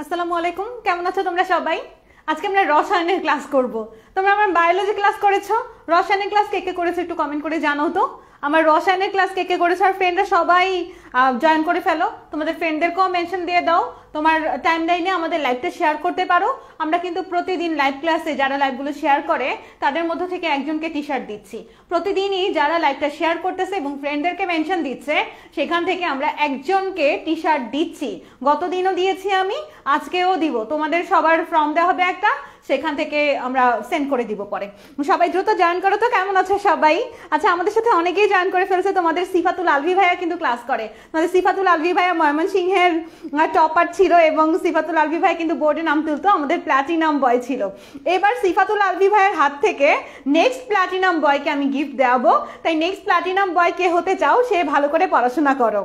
আসসালামু আলাইকুম, কেমন আছো তোমরা সবাই? আজকে আমরা রসায়নের ক্লাস করব। তোমরা আমার বায়োলজি ক্লাস করেছো, রসায়নের ক্লাস কে কে করেছো একটু কমেন্ট করে জানাও তো। আমার রসায়নের ক্লাস কে কে করেছো আর ফ্রেন্ডরা সবাই জয়েন করে ফেলো, তোমাদের ফ্রেন্ডদেরকেও মেনশন দিয়ে দাও, তোমার টাইমলাইনে আমাদের লাইভটা শেয়ার করতে পারো। আমরা কিন্তু প্রতিদিন লাইভ ক্লাসে যারা লাইভগুলো শেয়ার করে তাদের মধ্য থেকে একজনকে টি শার্ট দিচ্ছি। প্রতিদিনই যারা লাইভটা শেয়ার করতেছে এবং ফ্রেন্ডদেরকে মেনশন দিচ্ছে সেখান থেকে আমরা একজনকে টি শার্ট দিচ্ছি। গতদিনও দিয়েছি আমি, আজকেও দিব। তোমাদের সবার ফর্ম দেওয়া হবে একটা, সেখান থেকে আমরা সেন্ড করে দিব পরে। সবাই দ্রুত জয়েন করো তো। কেমন আছে সবাই? আচ্ছা, আমাদের সাথে অনেকেই জয়েন করে ফেলছে। তোমাদের সিফাতুল আলভি ভাইয়া কিন্তু ক্লাস করে। তোমাদের সিফাতুল আলভি ভাইয়া ময়মনসিংহের টপার ছিল এবং সিফাতুল আলভি ভাই কিন্তু বোর্ডে নাম তুলতো, আমাদের প্ল্যাটিনাম বয় ছিল। এবার সিফাতুল আলভি ভাইয়ের হাত থেকে নেক্সট প্ল্যাটিনাম বয়কে আমি গিফট দেওয়াবো। তাই নেক্সট প্ল্যাটিনাম বয় কে হতে চাও সে ভালো করে পড়াশোনা করো।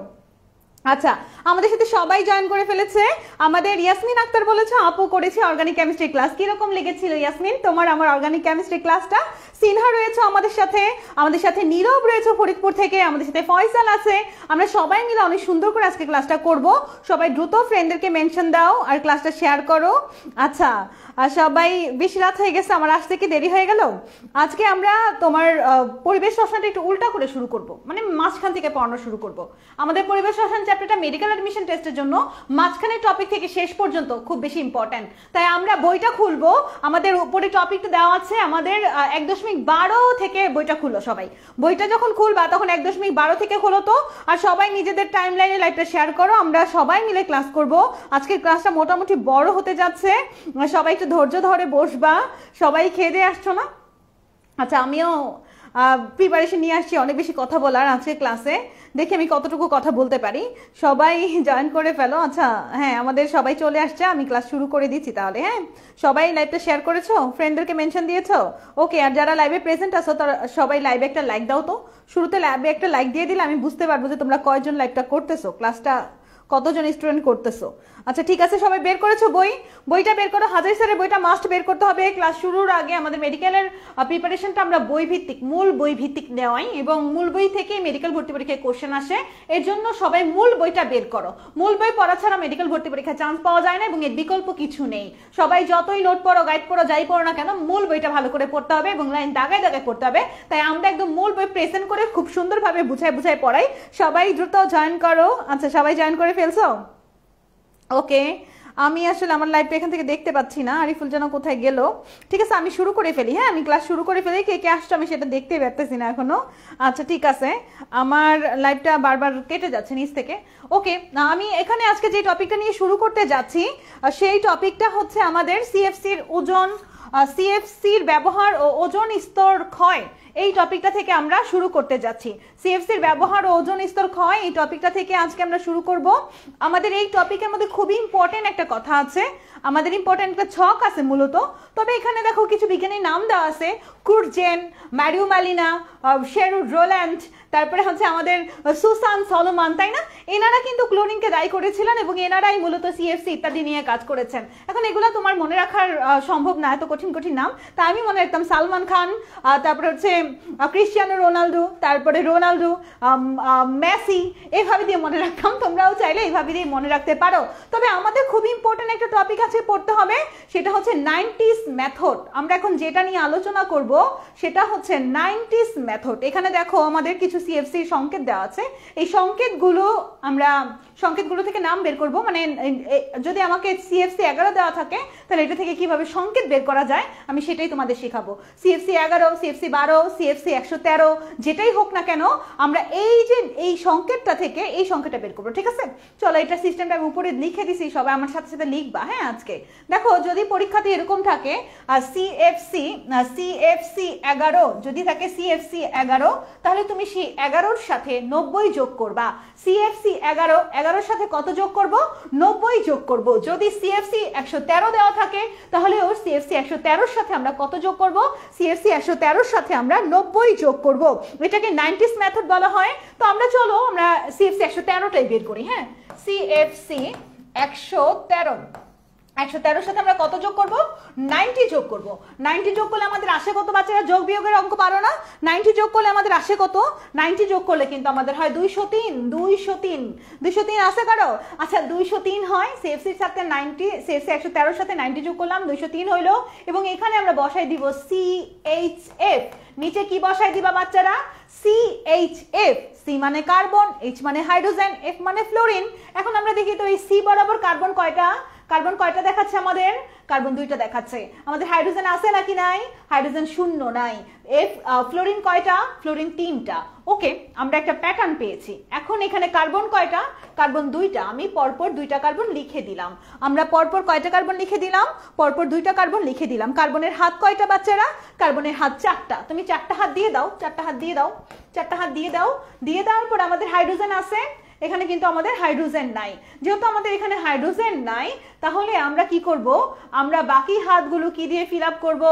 আচ্ছা, আমাদের সাথে সবাই জয়েন করে ফেলেছে। আমাদের ইয়াসমিন আক্তার বলেছে আপু করেছি অর্গানিক কেমিস্ট্রি ক্লাস। কিরকম লেগেছিল ইয়াসমিন তোমার আমার অর্গানিক কেমিস্ট্রি ক্লাসটা? সিনহা রয়েছে আমাদের সাথে নীরব রয়েছে ফরিদপুর থেকে, আমাদের সাথে ফয়সাল আছে। আমরা সবাই মিলে অনেক সুন্দর করে আজকে ক্লাসটা করব। সবাই দ্রুত ফ্রেন্ডদেরকে মেনশন দাও আর ক্লাসটা শেয়ার করো। আচ্ছা, আর সবাই বেশি রাত হয়ে গেছে, আমার আসতে কি দেরি হয়ে গেল? আজকে আমরা তোমার পরিবেশ রসায়নটা একটু উল্টা করে শুরু করব, মানে মাঝখান থেকে পড়ানো শুরু করব। আমাদের পরিবেশ রসায়ন চ্যাপ্টারটা মেডিকেল অ্যাডমিশন টেস্টের জন্য মাঝখানের টপিক থেকে শেষ পর্যন্ত খুব বেশি ইম্পর্টেন্ট। তাই আমরা বইটা খুলবো, আমাদের উপরে টপিকটা দেওয়া আছে আমাদের 1.12 থেকে বইটা খুললো সবাই। বইটা যখন খুলবা তখন 1.12 থেকে খোলো তো। আর সবাই নিজেদের টাইম লাইনে লাইভটা শেয়ার করো, আমরা সবাই মিলে ক্লাস করব। আজকের ক্লাসটা মোটামুটি বড় হতে যাচ্ছে, সবাই একটু ধৈর্য ধরে বসবা। সবাই খেয়ে দিয়ে আসছো না? আচ্ছা, আমিও প্রিপারেশন নিয়ে আসছি অনেক বেশি কথা বলার আজকে ক্লাসে, দেখি আমি কতটুকু কথা বলতে পারি। সবাই জয়েন করে ফেলো। আচ্ছা হ্যাঁ, আমাদের সবাই চলে আসছে, আমি ক্লাস শুরু করে দিচ্ছি তাহলে। হ্যাঁ, সবাই লাইভটা শেয়ার করেছো, ফ্রেন্ডদেরকে মেনশন দিয়েছো? ওকে, আর যারা লাইভে প্রেজেন্ট আছো তারা সবাই লাইভে একটা লাইক দাও তো। শুরুতে লাইভে একটা লাইক দিয়ে দিলে আমি বুঝতে পারবো যে তোমরা কয়জন লাইভটা করতেছো, ক্লাসটা কতজন স্টুডেন্ট করতেছো। আচ্ছা ঠিক আছে, সবাই বের করেছো বইটা বের করো। হাজারি স্যারের বইটা মাস্ট বের করতে হবে ক্লাস শুরুর আগে। আমাদের মেডিকেলের প্রিপারেশনটা আমরা বই ভিত্তিক, মূল বই ভিত্তিক নেওয়াই এবং মূল বই থেকেই মেডিকেল ভর্তি পরীক্ষায় কোশ্চেন আসে। এর জন্য সবাই মূল বইটা বের করো। মূল বই পড়া ছাড়া মেডিকেল ভর্তি পরীক্ষায় চান্স পাওয়া যায় না এবং এর বিকল্প কিছু নেই। সবাই যতই নোট পড়ো, গাইড পড়ো, যাই পড়ো না কেন, মূল বইটা ভালো করে পড়তে হবে এবং লাইন দাগায় দাগায় পড়তে হবে। তাই আমরা একদম মূল বই প্রেজেন্ট করে খুব সুন্দরভাবে বুঝায় পড়াই। সবাই দ্রুত জয়েন করো। আচ্ছা, সবাই জয়েন করে ফেলছো? ওকে, আমি আসলে আমার লাইভটা এখান থেকে দেখতে পাচ্ছি না, আরিফুল যেন কোথায় গেল। ঠিক আছে, আমি শুরু করে ফেলি। হ্যাঁ, আমি ক্লাস শুরু করে ফেলি। কে কে আসছে আমি সেটা দেখতে পারতেছি না এখনো। আচ্ছা ঠিক আছে, আমার লাইভটা বারবার কেটে যাচ্ছে নিচ থেকে। ওকে, আমি এখানে আজকে যে টপিকটা নিয়ে শুরু করতে যাচ্ছি সেই টপিকটা হচ্ছে আমাদের সিএফসির ওজন, সিএফসির ব্যবহার ও ওজন স্তর ক্ষয়। এই টপিকটা থেকে আমরা শুরু করতে যাচ্ছি। সিএফসির ব্যবহার ও ওজন স্তর ক্ষয় এই টপিকটা থেকে আজকে আমরা শুরু করব। আমাদের এই টপিকের মধ্যে খুবই ইম্পর্টেন্ট একটা কথা আছে, আমাদের ইম্পর্টেন্ট একটা ছক আছে মূলত। তবে এখানে দেখো কিছু বিজ্ঞানীর নাম দেওয়া আছে, কুরজেন, ম্যারিও মালিনা, শেরুড রোল্যান্ড, তারপরে হচ্ছে আমাদের সুসান সলোমান, তাই না? এনারা কিন্তু ক্লোনিংকে দায়ী করেছিলেন এবং এনারাই মূলত সিএফসি ইত্যাদি নিয়ে কাজ করেছেন। এখন এগুলো তোমার মনে রাখার সম্ভব না, এত কঠিন নাম। তাই আমি মনে রাখতাম সালমান খান, তারপরে হচ্ছে ক্রিস্টিয়ানো রোনাল্ডো, তারপরে রোনাল্ডো, মেসি, এইভাবে দিয়ে মনে রাখতাম। তোমরাও চাইলে এইভাবে দিয়ে মনে রাখতে পারো। তবে আমাদের খুব ইম্পর্টেন্ট একটা টপিক আছে পড়তে হবে, সেটা হচ্ছে 90s মেথড। আমরা এখন যেটা নিয়ে আলোচনা করব সেটা হচ্ছে 90s মেথড। এখানে দেখো আমাদের কিছু সিএফসি সংকেত দেওয়া আছে। এই সংকেতগুলো থেকে নাম বের করব। মানে যদি আমাকে সিএফসি 11 দেওয়া থাকে তাহলে এটা থেকে কিভাবে সংকেত বের করা যায় আমি সেটাই তোমাদের শেখাবো। সিএফসি 11, সিএফসি 12, সিএফসি 113, যেটাই হোক না কেন আমরা এই সংকেতটা থেকে এই সংকেতটা বের করবো। ঠিক আছে, চলো এটা সিস্টেমটা আমি উপরে লিখে দিছি, সবাই আমার সাথে সাথে লিখবা। হ্যাঁ, আজকে দেখো যদি পরীক্ষাতে এরকম থাকে সিএফসি 11, যদি থাকে সিএফসি 11 তাহলে তুমি সেই 11-র সাথে 90 যোগ করবা। সিএফসি 11-এর সাথে কত যোগ করব? 90 যোগ করব। যদি সিএফসি 113 দেওয়া থাকে তাহলে ওর সিএফসি 113-র সাথে আমরা কত যোগ করব? সিএফসি 113-র সাথে আমরা 90 যোগ করব। এটাকে 90s মেথড বলা হয়। তো আমরা চলো আমরা সিএফসি 113টাই বের করি। হ্যাঁ, সিএফসি 113 113 সাথে আমরা কত যোগ করব 90 যোগ করব 90 যোগ করলে আমাদের আসে কত বাচ্চারা যোগ বিয়োগের অঙ্ক পারো না 90 যোগ করলে আমাদের আসে কত 90 যোগ করলে কিন্তু আমাদের হয় 203 আসে কারো আচ্ছা 203 হয় সিএফসি এর সাথে 90 সিএফসি 113 এর সাথে 90 যোগ করলাম 203 হইলো এবং এখানে আমরা বসাই দিব CHF নিচে কি বসাই দিবা বাচ্চারা CHF C মানে কার্বন H মানে হাইড্রোজেন F মানে ফ্লোরিন এখন আমরা দেখি তো এই C বরাবর কার্বন কয়টা দেখাচ্ছে আমাদের কার্বন 2টা দেখাচ্ছে আমাদের হাইড্রোজেন আছে নাকি নাই হাইড্রোজেন শূন্য নাই ফ্লোরিন কয়টা ফ্লোরিন 3টা ওকে আমরা একটা প্যাটার্ন পেয়েছি এখন এখানে কার্বন কয়টা কার্বন 2টা আমি পরপর 2টা কার্বন লিখে দিলাম আমরা পরপর কয়টা কার্বন লিখে দিলাম পরপর 2টা কার্বন লিখে দিলাম কার্বনের হাত কয়টা বাচ্চারা কার্বনের হাত 4টা তুমি 4টা হাত দিয়ে দাও 4টা হাত দিয়ে দাও 4টা হাত দিয়ে দাও দিয়ে দেওয়ার পর আমাদের হাইড্রোজেন আছে এখানে কিন্তু আমাদের হাইড্রোজেন নাই যেহেতু আমাদের এখানে হাইড্রোজেন নাই তাহলে আমরা কি করব আমরা বাকি হাতগুলো কি দিয়ে ফিল আপ করব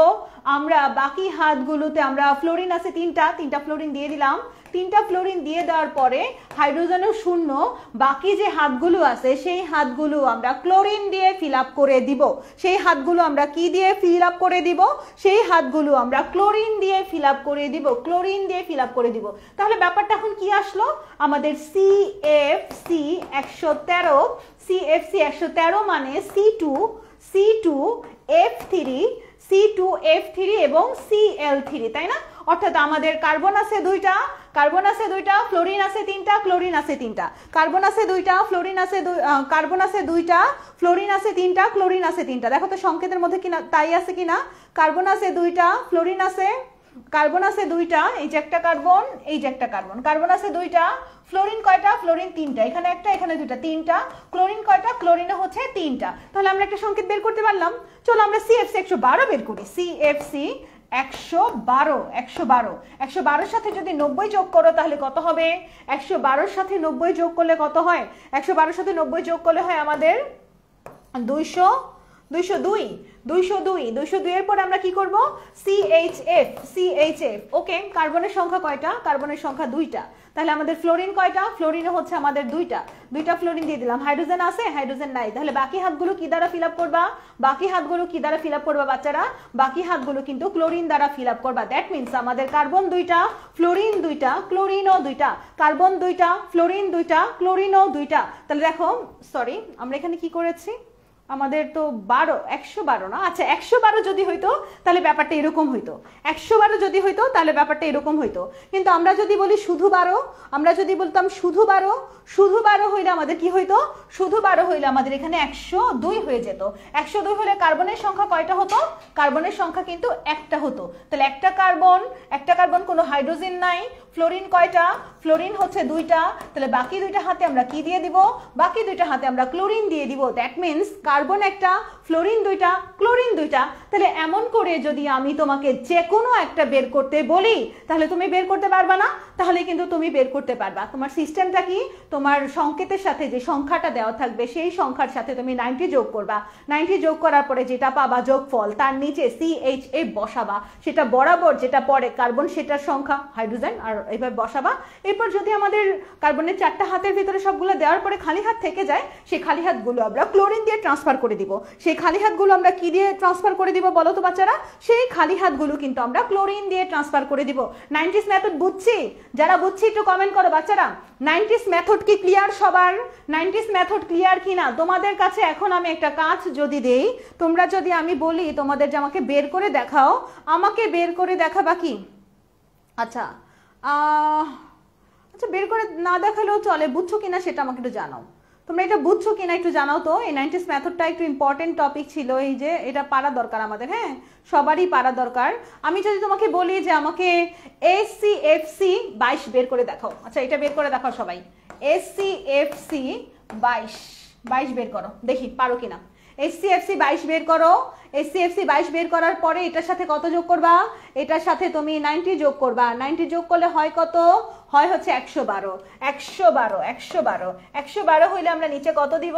আমরা বাকি হাতগুলোতে আমরা ফ্লোরিন আছে 3টা ফ্লোরিন দিয়ে দিলাম 3টা ফ্লোরিন দিয়ে দেওয়ার পরে হাইড্রোজেনও শূন্য বাকি যে হাতগুলো আছে সেই হাতগুলো আমরা ক্লোরিন দিয়ে ফিল আপ করে দিব সেই হাতগুলো আমরা কি দিয়ে ফিল আপ করে দিব সেই হাতগুলো আমরা ক্লোরিন দিয়ে ফিল আপ করে দিব ক্লোরিন দিয়ে ফিল আপ করে দিব তাহলে ব্যাপারটা এখন কি আসলো আমাদের CFC 113 মানে C2F3 এবং Cl3 তাই না অর্থাৎ আমাদের কার্বন আছে 2টা ফ্লোরিন আছে 3টা ক্লোরিন আছে 3টা কার্বন আছে 2টা ফ্লোরিন আছে কার্বন আছে 2টা ফ্লোরিন আছে 3টা ক্লোরিন আছে 3টা দেখো তো সংকেতের মধ্যে কিনা তাই আছে কিনা কার্বন আছে 2টা ফ্লোরিন আছে কার্বন আছে 2টা এই যে একটা কার্বন এই যে একটা কার্বন আছে 2টা ফ্লোরিন কয়টা ফ্লোরিন 3টা এখানে একটা এখানে 2টা 3টা ক্লোরিন কয়টা ক্লোরিনে হচ্ছে 3টা তাহলে আমরা একটা সংকেত বের করতে পারলাম চলো আমরা CFC 112 বের করি CFC 112 সাথে যদি 90 যোগ করো তাহলে কত হবে 112 সাথে 90 যোগ করলে কত হয় 112 সাথে 90 যোগ করলে হয় আমাদের 202 এর পর আমরা কি করব CHF ওকে কার্বনের সংখ্যা কয়টা কার্বনের সংখ্যা 2টা তাহলে আমাদের ফ্লোরিন কয়টা ফ্লোরিনে হচ্ছে আমাদের 2টা ফ্লোরিন দিয়ে দিলাম হাইড্রোজেন আছে হাইড্রোজেন নাই তাহলে বাকি হাতগুলো কি দ্বারা ফিল আপ করবা বাচ্চারা বাকি হাতগুলো কিন্তু ক্লোরিন দ্বারা ফিল আপ করবা দ্যাট মিন্স আমাদের কার্বন 2টা ফ্লোরিন 2টা ক্লোরিনও 2টা কার্বন 2টা ফ্লোরিন 2টা ক্লোরিনও 2টা তাহলে দেখো সরি আমরা এখানে কি করেছি আমাদের তো 112 না আচ্ছা 112 যদি হইতো তাহলে ব্যাপারটা এরকম হইতো 112 যদি হইতো তাহলে ব্যাপারটা এরকম হইতো কিন্তু আমরা যদি বলি শুধু 12 আমরা যদি বলতাম শুধু 12 হইলে আমাদের কি হইতো শুধু 12 হইলে আমাদের এখানে 102 হয়ে যেত 102 হলে কার্বনের সংখ্যা কয়টা হতো কার্বনের সংখ্যা কিন্তু একটা হতো তাহলে একটা কার্বন কোনো হাইড্রোজেন নাই ফ্লোরিন কয়টা ফ্লোরিন হচ্ছে 2টা তাহলে বাকি 2টা হাতে আমরা কি দিয়ে দিব বাকি 2টা হাতে আমরা ক্লোরিন দিয়ে দিব দ্যাট মিন্স কার্বন একটা ফ্লোরিন 2টা ক্লোরিন 2টা তাহলে এমন করে যদি আমি তোমাকে যে কোনো একটা বের করতে বলি তাহলে তুমি বের করতে পারবা না তাহলে কিন্তু তুমি বের করতে পারবা তোমার সিস্টেমটা কি তোমার সংকেতের সাথে যে সংখ্যাটা দেওয়া থাকবে সেই সংখ্যার সাথে তুমি 90 যোগ করবা 90 যোগ করার পরে যেটা পাবা যোগফল তার নিচে CHF বসাবা সেটা বরাবর যেটা পড়ে কার্বন সেটার সংখ্যা হাইড্রোজেন আর এইভাবে বসাবা এরপর যদি আমাদের কার্বনের 4টা হাতের ভিতরে সবগুলো দেওয়ার পরে খালি হাত থেকে যায় সেই খালি হাতগুলো আমরা ক্লোরিন দিয়ে ট্রান্সফার করে দিব সেই খালি হাতগুলো আমরা কি দিয়ে ট্রান্সফার করে দিব বলো তো বাচ্চারা সেই খালি হাতগুলো কিন্তু আমরা ক্লোরিন দিয়ে ট্রান্সফার করে দিব 90s মেথড বুঝছি যারা বুঝছি একটু কমেন্ট করো বাচ্চারা 90s মেথড কি ক্লিয়ার সবার 90s মেথড ক্লিয়ার কিনা তোমাদের কাছে এখন আমি একটা কাজ যদি দেই তোমরা যদি আমি বলি তোমাদের যে আমাকে বের করে দেখাও আমাকে বের করে দেখাবা কি আচ্ছা বের করে না দেখালেও চলে বুঝছো কিনা সেটা আমাকে একটু জানাও তোমরা এটা বুঝছো কিনা একটু জানাও তো এই 90s মেথডটা একটু ইম্পর্টেন্ট টপিক ছিল এই যে এটা পারা দরকার আমাদের হ্যাঁ সবারই পারা দরকার আমি যদি তোমাকে বলি যে আমাকে SCFC 22 বের করে দেখাও আচ্ছা এটা বের করে দেখাও সবাই SCFC 22 বের করো দেখি পারো কিনা SCFC 22 বের করো HCFC 22 বের করার পরে এটার সাথে কত যোগ করবা, এটার সাথে তুমি 90 যোগ করবা, 90 যোগ করলে হয় কত, হয় হচ্ছে 112, 112, 112, 112 হইলে আমরা নিচে কত দিব,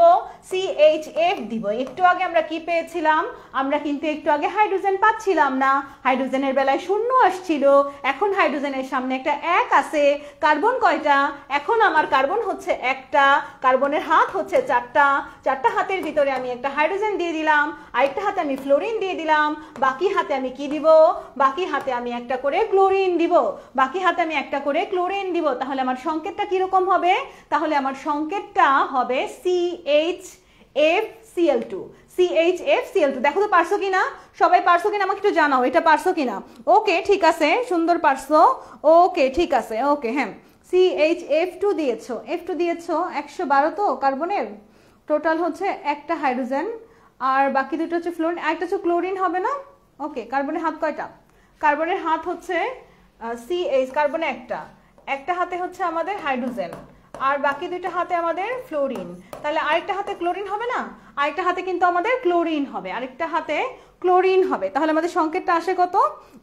CHF দিব। একটু আগে আমরা কি পেয়েছিলাম, আমরা কিন্তু একটু আগে হাইড্রোজেন পাচ্ছিলাম না, হাইড্রোজেনের বেলায় শূন্য আসছিল, এখন হাইড্রোজেনের সামনে একটা 1 আছে। কার্বন কয়টা, এখন আমার কার্বন হচ্ছে একটা, কার্বনের হাত হচ্ছে 4টা, 4টা হাতের ভিতরে আমি একটা হাইড্রোজেন দিয়ে দিলাম, আরেকটা হাতে আমি ফ্লোরিন দিয়ে দিলাম, বাকি হাতে আমি কি দিব, বাকি হাতে আমি একটা করে ক্লোরিন দিব, বাকি হাতে আমি একটা করে ক্লোরিন দিব। তাহলে আমার সংকেতটা কিরকম হবে, তাহলে আমার সংকেতটা হবে CHFCl2, CHFCl2। দেখো তো পারছো কিনা, সবাই পারছো কিনা আমাকে একটু জানাও, এটা পারছো কিনা। ওকে ঠিক আছে, সুন্দর পারছো, ওকে ঠিক আছে, ওকে হ্যাঁ CHF2 দিয়েছো, F2 দিয়েছো, 112 তো কার্বনের, টোটাল হচ্ছে একটা হাইড্রোজেন আর বাকি দুটো হচ্ছে ফ্লোরিন, একটা হচ্ছে ক্লোরিন হবে না। ওকে কার্বনের হাত কয়টা, কার্বনের হাত হচ্ছে CH, কার্বনে একটা হাতে হচ্ছে আমাদের হাইড্রোজেন আর বাকি দুইটা হাতে আমাদের ফ্লোরিন, তাহলে আরেকটা হাতে ক্লোরিন হবে না, আরেকটা হাতে কিন্তু আমাদের ক্লোরিন হবে, আরেকটা হাতে ক্লোরিন হবে। তাহলে আমাদের সংকেতটা আসে কত,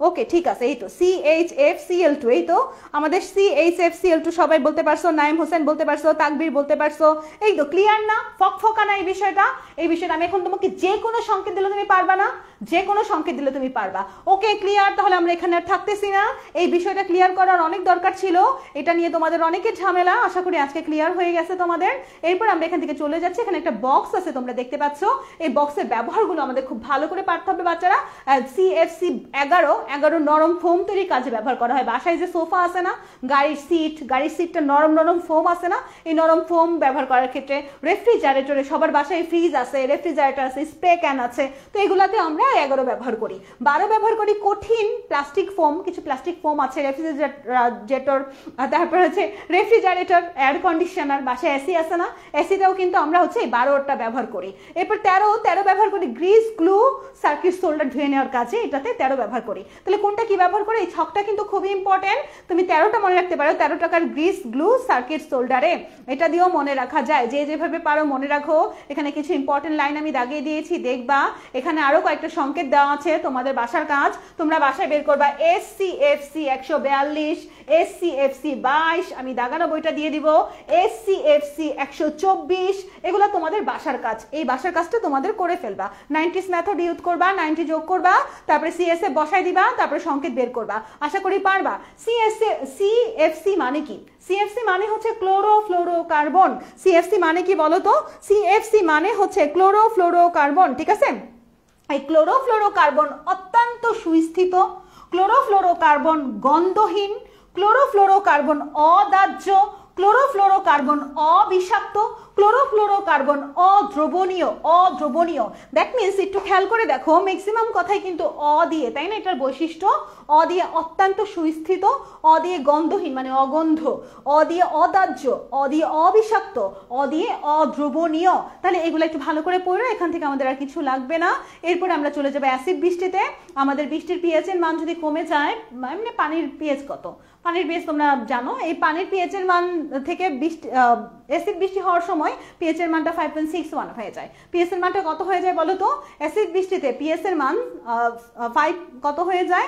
ওকে ঠিক আছে, এই তো CHFCl2, এই তো আমাদের CHFCl2। সবাই বলতে পারছো, নাইম হোসেন বলতে পারছো, তাকবীর বলতে পারছো, এই তো ক্লিয়ার না, ফকফকা না এই বিষয়টা। এই বিষয়টা আমি এখন তোমাকে যে কোনো সংকেত দিলে তুমি পারবা না, যে কোনো সংকেত দিলে তুমি পারবা। ওকে ক্লিয়ার, তাহলে আমরা এখানে আর থাকতেছি না, এই বিষয়টা ক্লিয়ার করার অনেক দরকার ছিল, এটা নিয়ে তোমাদের অনেকের ঝামেলা, আশা করি আজকে ক্লিয়ার হয়ে গেছে তোমাদের। এরপর আমরা এখান থেকে চলে যাচ্ছি, এখানে একটা বক্স আছে তোমরা দেখতে পাচ্ছ, এই বক্সের ব্যবহারগুলো আমাদের খুব ভালো করে পারতে হবে বাচ্চারা। CFC11 নরম ফোম তৈরির কাজে ব্যবহার করা হয়। বাসায় যে সোফা আছে না, গাড়ির সিটটা নরম নরম ফোম আছে না, এই নরম ফোম ব্যবহার করার ক্ষেত্রে, রেফ্রিজারেটরে, সবার বাসায় ফ্রিজ আছে, রেফ্রিজারেটর আছে, স্প্রে ক্যান আছে, তো এগুলাতে আমরা 11 ব্যবহার করি। 12 ব্যবহার করি কঠিন প্লাস্টিক ফোম, কিছু প্লাস্টিক ফোম আছে, রেফ্রিজারেটর, তারপর হচ্ছে রেফ্রিজারেটর, এয়ার কন্ডিশনার, বাসায় এসি আছে না, এসিটাও কিন্তু আমরা হচ্ছে এই 12টা ব্যবহার করি। এরপর 13 ব্যবহার করি গ্রিস গ্লু সার্কিট সোল্ডার ধুয়ে নেওয়ার কাজে, এটাতে 13 ব্যবহার করি। তাহলে কোনটা কি ব্যবহার করে, এই ছকটা কিন্তু খুবই ইম্পর্টেন্ট, তুমি 13টা মনে রাখতে পারো, 13 টাকার গ্রিস গ্লু সার্কিট সোল্ডারে, এটা দিয়েও মনে রাখা যায়, যে যেভাবে পারো মনে রাখো। এখানে কিছু ইম্পর্টেন্ট লাইন আমি দাগিয়ে দিয়েছি, দেখবা এখানে আরো কয়েকটা সংকেত দেওয়া আছে, তোমাদের বাসার কাজ, তোমরা বাসায় বের করবা। SCFC 142, SCFC 22, আমি দাগানো বইটা দিয়ে দিব, SCFC 124, এগুলো তোমাদের বাসার কাজ, এই বাসার কাজটা তোমাদের করে ফেলবা। 90s মেথড ইউজ করবা, 90 যোগ করবা, তারপরে CSF বসাই দিবা, তারপরে সংকেত বের করবা, আশা করি পারবা। CFC মানে কি, CFC মানে হচ্ছে ক্লোরোফ্লোরোকার্বন। CFC মানে কি বলো তো, CFC মানে হচ্ছে ক্লোরোফ্লোরোকার্বন, ঠিক আছে। এই ক্লোরোফ্লোরোকার্বন অত্যন্ত সুস্থিত, ক্লোরোফ্লোরোকার্বন গন্ধহীন, ক্লোরোফ্লোরোকার্বন অদাহ্য, ক্লোরোফ্লোরোকার্বন অবিষাক্ত, ক্লোরোফ্লোরোকার্বন অদ্রবণীয়। দ্যাট মিনস একটু খেয়াল করে দেখো, ম্যাক্সিমাম কথাই কিন্তু অ দিয়ে, তাই না, এটার বৈশিষ্ট্য অ দিয়ে অত্যন্ত সুস্থিত, অ দিয়ে গন্ধহীন মানে অগন্ধ, অ দিয়ে অদাহ্য, অ দিয়ে অবিষাক্ত, অ দিয়ে অদ্রবণীয়। তাহলে এগুলো একটু ভালো করে পড়ো, এখান থেকে আমাদের আর কিছু লাগবে না। এরপর আমরা চলে যাবো অ্যাসিড বৃষ্টিতে। আমাদের বৃষ্টির পিএইচ এর মান যদি কমে যায়, মানে পানির পিএইচ কত, পানির পিএইচ তোমরা জানো, এই পানির পিএইচ এর মান থেকে অ্যাসিড বৃষ্টি হওয়ার সময় পিএইচ এর মানটা 5.61 হয়ে যায়। পিএইচ এর মানটা কত হয়ে যায় বলো তো, অ্যাসিড বৃষ্টিতে পিএইচ এর মান 5 কত হয়ে যায়,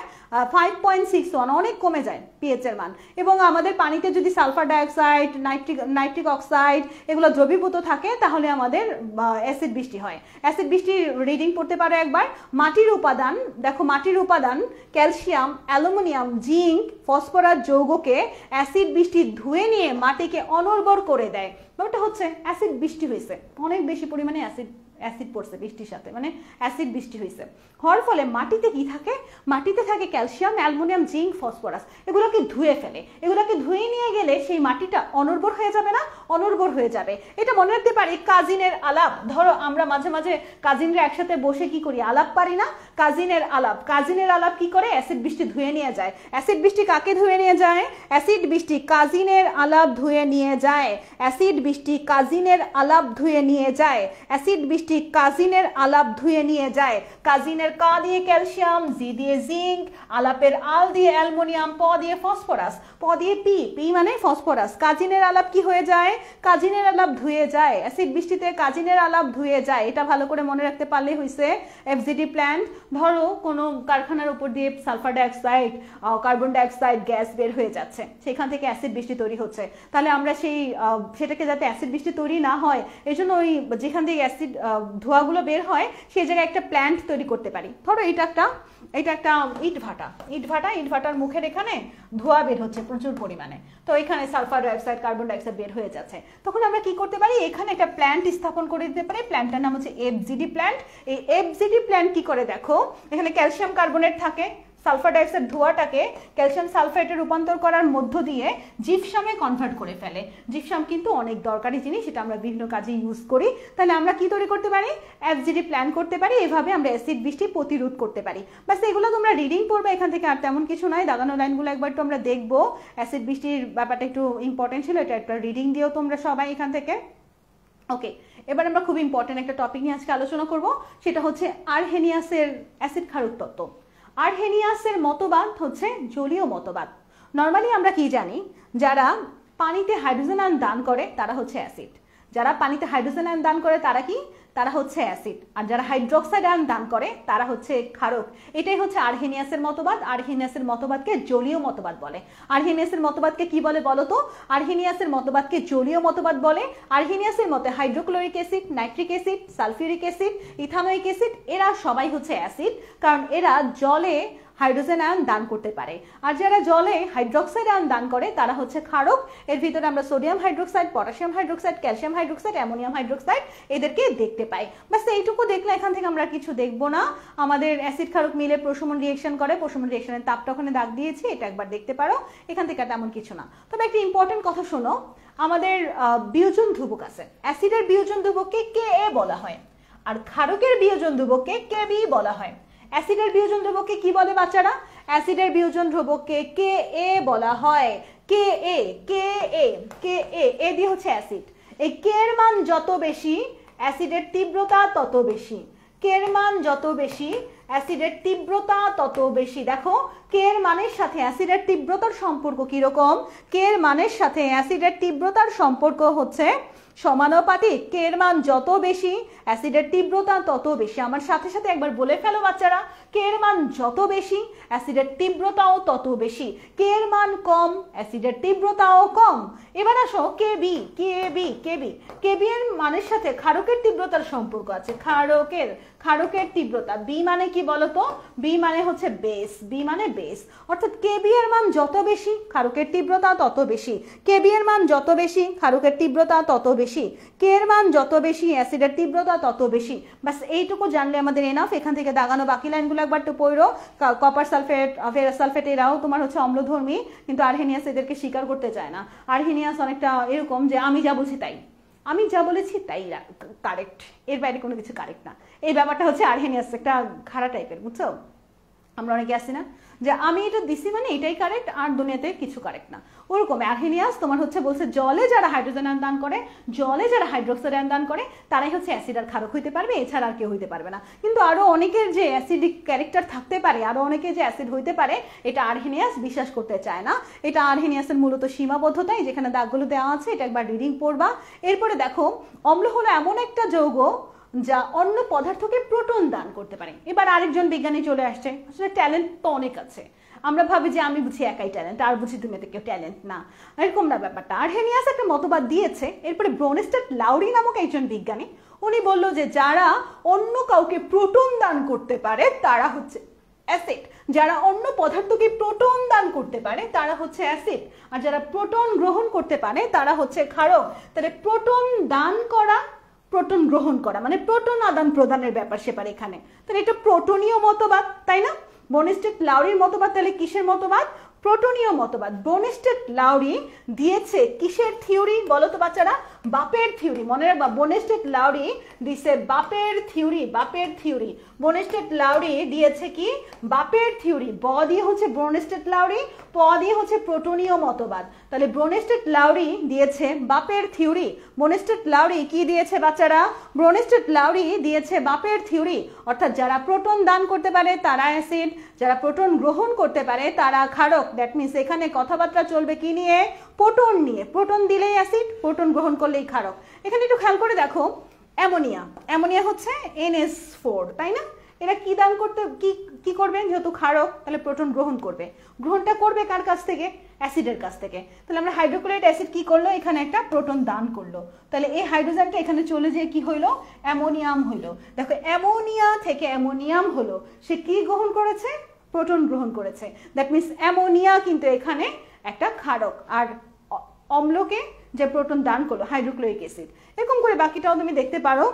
5.61, অনেক কমে যায় পিএইচ এর মান। এবং আমাদের পানিতে যদি সালফার ডাইঅক্সাইড, নাইট্রিক অক্সাইড এগুলো দ্রবীভূত থাকে, তাহলে আমাদের অ্যাসিড বৃষ্টি হয়। অ্যাসিড বৃষ্টির রিডিং পড়তে পারো একবার। মাটির উপাদান দেখো, মাটির উপাদান ক্যালসিয়াম, অ্যালুমিনিয়াম, জিঙ্ক, ফসফরাস যৌগকে অ্যাসিড বৃষ্টি ধুয়ে নিয়ে মাটিকে অনুর্বর করে দেয়। ওটা হচ্ছে অ্যাসিড বৃষ্টি হয়েছে, অনেক বেশি পরিমাণে অ্যাসিড পড়ছে বৃষ্টির সাথে, মানে অ্যাসিড বৃষ্টি হয়েছে। হওয়ার ফলে মাটিতে কি থাকে, মাটিতে থাকে ক্যালসিয়াম, অ্যালুমিনিয়াম, জিঙ্ক, ফসফরাস, এগুলোকে ধুয়ে ফেলে। এগুলোকে ধুয়ে নিয়ে গেলে সেই মাটিটা অনুর্বর হয়ে যাবে না, অনুর্বর হয়ে যাবে। এটা মনে রাখতে পারি কাজিনের আলাপ, ধরো আমরা মাঝে মাঝে কাজিনরা একসাথে বসে কি করি, আলাপ পারি না, কাজিনের আলাপ কি করে, অ্যাসিড বৃষ্টি ধুয়ে নিয়ে যায়। অ্যাসিড বৃষ্টি কাকে ধুয়ে নিয়ে যায়, অ্যাসিড বৃষ্টি কাজিনের আলাপ ধুয়ে নিয়ে যায়, অ্যাসিড বৃষ্টি কাজিনের আলাপ ধুয়ে নিয়ে যায়, অ্যাসিড বৃষ্টি ঠিক কাজিনের আলাপ ধুয়ে নিয়ে যায়। কাজিনের কা দিয়ে ক্যালসিয়াম, জি দিয়ে জিঙ্ক, আলাপের আল দিয়ে অ্যালুমিনিয়াম, প দিয়ে ফসফরাস, প দিয়ে পি, পি মানে ফসফরাস। কাজিনের আলাপ কি হয়ে যায়? কাজিনের আলাপ ধুয়ে যায়। অ্যাসিড বৃষ্টিতে কাজিনের আলাপ ধুয়ে যায়, এটা ভালো করে মনে রাখতে পারলেই হয়েছে। এফজিডি প্ল্যান্ট, ধরো কোনো কারখানার উপর দিয়ে sulphur dioxide, carbon dioxide gas বের হয়ে যাচ্ছে, সেখান থেকে অ্যাসিড বৃষ্টি তৈরি হচ্ছে। তাহলে আমরা সেটাকে যাতে অ্যাসিড বৃষ্টি তৈরি না হয়, এই জন্য ওই যেখান থেকে অ্যাসিড ধোঁয়াগুলো বের হয় সেই জায়গায় একটা প্ল্যান্ট তৈরি করতে পারি। ধরো এটা একটা ইট ভাটার মুখের এখানে ধোঁয়া বের হচ্ছে প্রচুর পরিমাণে, তো এখানে সালফার ডাইঅক্সাইড, কার্বন ডাইঅক্সাইড বের হয়ে যাচ্ছে। তখন আমরা কি করতে পারি? এখানে একটা প্ল্যান্ট স্থাপন করে দিতে পারি। প্ল্যান্টটার নাম হচ্ছে এফজিডি প্ল্যান্ট। এই এফজিডি প্ল্যান্ট কি করে দেখো, এখানে ক্যালসিয়াম কার্বনেট থাকে, সালফার ডাইঅক্সাইড ধোঁয়াটাকে ক্যালসিয়াম সালফেটে রূপান্তর করার মধ্য দিয়ে জিপসামে কনভার্ট করে ফেলে। জিপসাম কিন্তু অনেক দরকারি জিনিস, সেটা আমরা বিভিন্ন কাজে ইউজ করি। তাহলে আমরা কি তৈরি করতে পারি? এফজিডি প্ল্যান করতে পারি। এভাবে আমরা অ্যাসিড বৃষ্টি প্রতিরোধ করতে পারি। বাস এগুলো তোমরা রিডিং পড়বে, এখান থেকে আর তেমন কিছু নয়। দাগানো লাইনগুলো একবার তো আমরা দেখবো। অ্যাসিড বৃষ্টির ব্যাপারটা একটু ইম্পর্টেন্ট ছিল, এটা একটা রিডিং দিও তোমরা সবাই এখান থেকে। ওকে, এবার আমরা খুব ইম্পর্টেন্ট একটা টপিক নিয়ে আজকে আলোচনা করব, সেটা হচ্ছে আরহেনিয়াসের অ্যাসিড ক্ষারক তত্ত্ব। আরহেনিয়াসের মতবাদ হচ্ছে জলীয় মতবাদ। নর্মালি আমরা কি জানি, যারা পানিতে হাইড্রোজেন আয়ন দান করে তারা হচ্ছে অ্যাসিড। যারা পানিতে হাইড্রোজেন আয়ন দান করে তারা কি? তারা হচ্ছে অ্যাসিড। আর যারা হাইড্রোক্সাইড আয়ন দান করে তারা হচ্ছে ক্ষারক। এটাই হচ্ছে আরহেনিয়াসের মতবাদ। আরহেনিয়াসের মতবাদকে জলীয় মতবাদ বলে। আরহেনিয়াসের মতবাদকে কি বলে বলো তো? আরহেনিয়াসের মতবাদকে জলীয় মতবাদ বলে। আরহেনিয়াসের মতে hydrochloric acid, nitric acid, sulphuric acid, ethanoic acid, এরা সবাই হচ্ছে অ্যাসিড, কারণ এরা জলে হাইড্রোজেন আয়ন দান করতে পারে। আর যারা জলে হাইড্রোক্সাইড আয়ন দান করে তারা হচ্ছে ক্ষারক। এর ভিতরে আমরা sodium hydroxide, potassium hydroxide, calcium hydroxide, ammonium hydroxide এদেরকে দেখতে পাই। বাস এইটুকু দেখলে এখান থেকে আমরা কিছু দেখবো না। আমাদের অ্যাসিড ক্ষারক মিলে প্রশমন রিয়েকশন করে, প্রশমন রিয়েকশনের তাপটা ওখানে দাগ দিয়েছি, এটা একবার দেখতে পারো। এখান থেকে তেমন কিছু না। তবে একটা ইম্পর্টেন্ট কথা শোনো, আমাদের বিয়োজন ধ্রুবক আছে। অ্যাসিডের বিয়োজন ধ্রুবককে Ka বলা হয়, আর ক্ষারকের বিয়োজন ধ্রুবককে Kb বলা হয়। অ্যাসিডের বিয়োজন ধ্রুবককে কি বলে বাচ্চারা? অ্যাসিডের বিয়োজন ধ্রুবককে Ka বলা হয়। Ka এ দিয়ে হচ্ছে অ্যাসিড। এই K এর মান যত বেশি অ্যাসিডের তীব্রতা তত বেশি। K এর মান যত বেশি অ্যাসিডের তীব্রতা তত বেশি। দেখো K এর মানের সাথে অ্যাসিডের তীব্রতার সম্পর্ক কি রকম? K এর মানের সাথে অ্যাসিডের তীব্রতার সম্পর্ক হচ্ছে সমানুপাতিক। K এর মান যত বেশি অ্যাসিডের তীব্রতা তত বেশি। আমার সাথে সাথে একবার বলে ফেলো বাচ্চারা, K এর মান যত বেশি অ্যাসিডের তীব্রতাও তত বেশি। K এর মান কম অ্যাসিডের তীব্রতাও কম। এবার আসো Kb এর মানের সাথে ক্ষারকের তীব্রতার সম্পর্ক আছে। ক্ষারকের তীব্রতা B মানে কি বলতো? B মানে হচ্ছে বেস। B মানে বেস, অর্থাৎ Kb এর মান যত বেশি ক্ষারকের তীব্রতা তত বেশি। Kb এর মান যত বেশি ক্ষারকের তীব্রতা তত বেশি। K এর মান যত বেশি অ্যাসিডের তীব্রতা তত বেশি। বাস এইটুকু জানলে আমাদের এনাফ। এখান থেকে দাগানো বাকি লাইনগুলো একবার একটু পড়ো। কপার সালফেট, ফেরাস সালফেট এরাও তোমার হচ্ছে অম্লধর্মী, কিন্তু আরহেনিয়াস এদেরকে স্বীকার করতে চায় না। আরহেনিয়াস অনেকটা এরকম যে আমি যা বলছি তাই, আমি যা বলেছি তাই কারেক্ট, এর বাইরে কোনো কিছু কারেক্ট না। এই ব্যাপারটা হচ্ছে আরহেনিয়াস একটা খারাপ টাইপের, বুঝছো? আমরা অনেকে আসি না যে আমি এটা দিছি মানে এটাই কারেক্ট, আর দুনিয়াতে কিছু কারেক্ট না, ওরকম। আরহেনিয়াস তোমার হচ্ছে বলছে জলে যারা হাইড্রোজেন আয়ন দান করে, জলে যারা হাইড্রোক্সাইড আয়ন দান করে তারাই হচ্ছে অ্যাসিড আর ক্ষারক হইতে পারবে, এছাড়া আর কেউ হইতে পারবে না। কিন্তু আরো অনেকের যে অ্যাসিডিক ক্যারেক্টার থাকতে পারে, আরো অনেকে যে অ্যাসিড হইতে পারে, এটা আরহেনিয়াস বিশ্বাস করতে চায় না। এটা আরহেনিয়াসের মূলত সীমাবদ্ধতাই, যেখানে দাগগুলো দেওয়া আছে এটা একবার রিডিং পড়বা। এরপরে দেখো, অম্ল হলো এমন একটা যৌগ যা অন্য পদার্থকে প্রোটন দান করতে পারে। এবার আরেকজন বিজ্ঞানী চলে আসছে, আসলে ট্যালেন্ট তো অনেক আছে। আমরা ভাবি যে আমি বুঝি একাই ট্যালেন্ট, আর বুঝি তুমি এতে কেউ ট্যালেন্ট না, এরকম না ব্যাপারটা। আরহেনিয়াস একটা মতবাদ দিয়েছে। এরপরে ব্রোনস্টেড লাউরি নামক একজন বিজ্ঞানী, উনি বলল যে যারা অন্য কাউকে প্রোটন দান করতে পারে তারা হচ্ছে অ্যাসিড। যারা অন্য পদার্থকে প্রোটন দান করতে পারে তারা হচ্ছে অ্যাসিড, আর যারা প্রোটন গ্রহণ করতে পারে তারা হচ্ছে ক্ষারক। তাহলে প্রোটন দান করা, প্রোটন গ্রহণ করা মানে প্রোটন আদান প্রদানের ব্যাপার সেপার এখানে। তাহলে এটা প্রোটনীয় মতবাদ, তাই না? ব্রোনস্টেড লাউরির মতবাদ তাহলে কিসের মতবাদ? প্রোটনীয় মতবাদ। ব্রোনস্টেড লাউরি দিয়েছে কিসের থিওরি বলো তো বাচ্চারা? বাপের থিওরি, মনে রাখবা বোনেস্টেড লাউরি দিছে বাপের থিওরি। বোনেস্টেড লাউরি দিয়েছে কি বাপের থিওরি, ব দিয়ে হচ্ছে বোনেস্টেড লাউরি, প দিয়ে হচ্ছে প্রোটনীয় মতবাদ। তাহলে বোনেস্টেড লাউরি দিয়েছে বাপের থিওরি। বোনেস্টেড লাউরি কি দিয়েছে বাচ্চারা? বোনেস্টেড লাউরি দিয়েছে বাপের থিওরি, অর্থাৎ যারা প্রোটন দান করতে পারে তারা অ্যাসিড, যারা প্রোটন গ্রহণ করতে পারে তারা ক্ষারক। দ্যাট মিনস এখানে কথাবার্তা চলবে কি নিয়ে? প্রোটন নিয়ে। প্রোটন দিলেই অ্যাসিড, প্রোটন গ্রহণ করলেই ক্ষারক। এখানে একটু খেয়াল করে দেখো, অ্যামোনিয়া হচ্ছে NH4, তাই না? এরা কি দান করতে কি করবে? যেহেতু ক্ষারক তাহলে প্রোটন গ্রহণ করবে। গ্রহণটা করবে কার কাছ থেকে? অ্যাসিডের কাছ থেকে। তাহলে আমরা হাইড্রোক্লোরাইড অ্যাসিড কি করলো? এখানে একটা প্রোটন দান করলো। তাহলে এই হাইড্রোজেনটা এখানে চলে যেয়ে কি হইলো? অ্যামোনিয়াম হইলো। দেখো অ্যামোনিয়া থেকে অ্যামোনিয়াম হলো, সে কি গ্রহণ করেছে? প্রোটন গ্রহণ করেছে। দ্যাট মিনস অ্যামোনিয়া কিন্তু এখানে একটা ক্ষারক, আর অম্লকে যে প্রোটন দান করলো হাইড্রোক্লোরিক অ্যাসিড। এরকম করে বাকিটাও তুমি দেখতে পারো,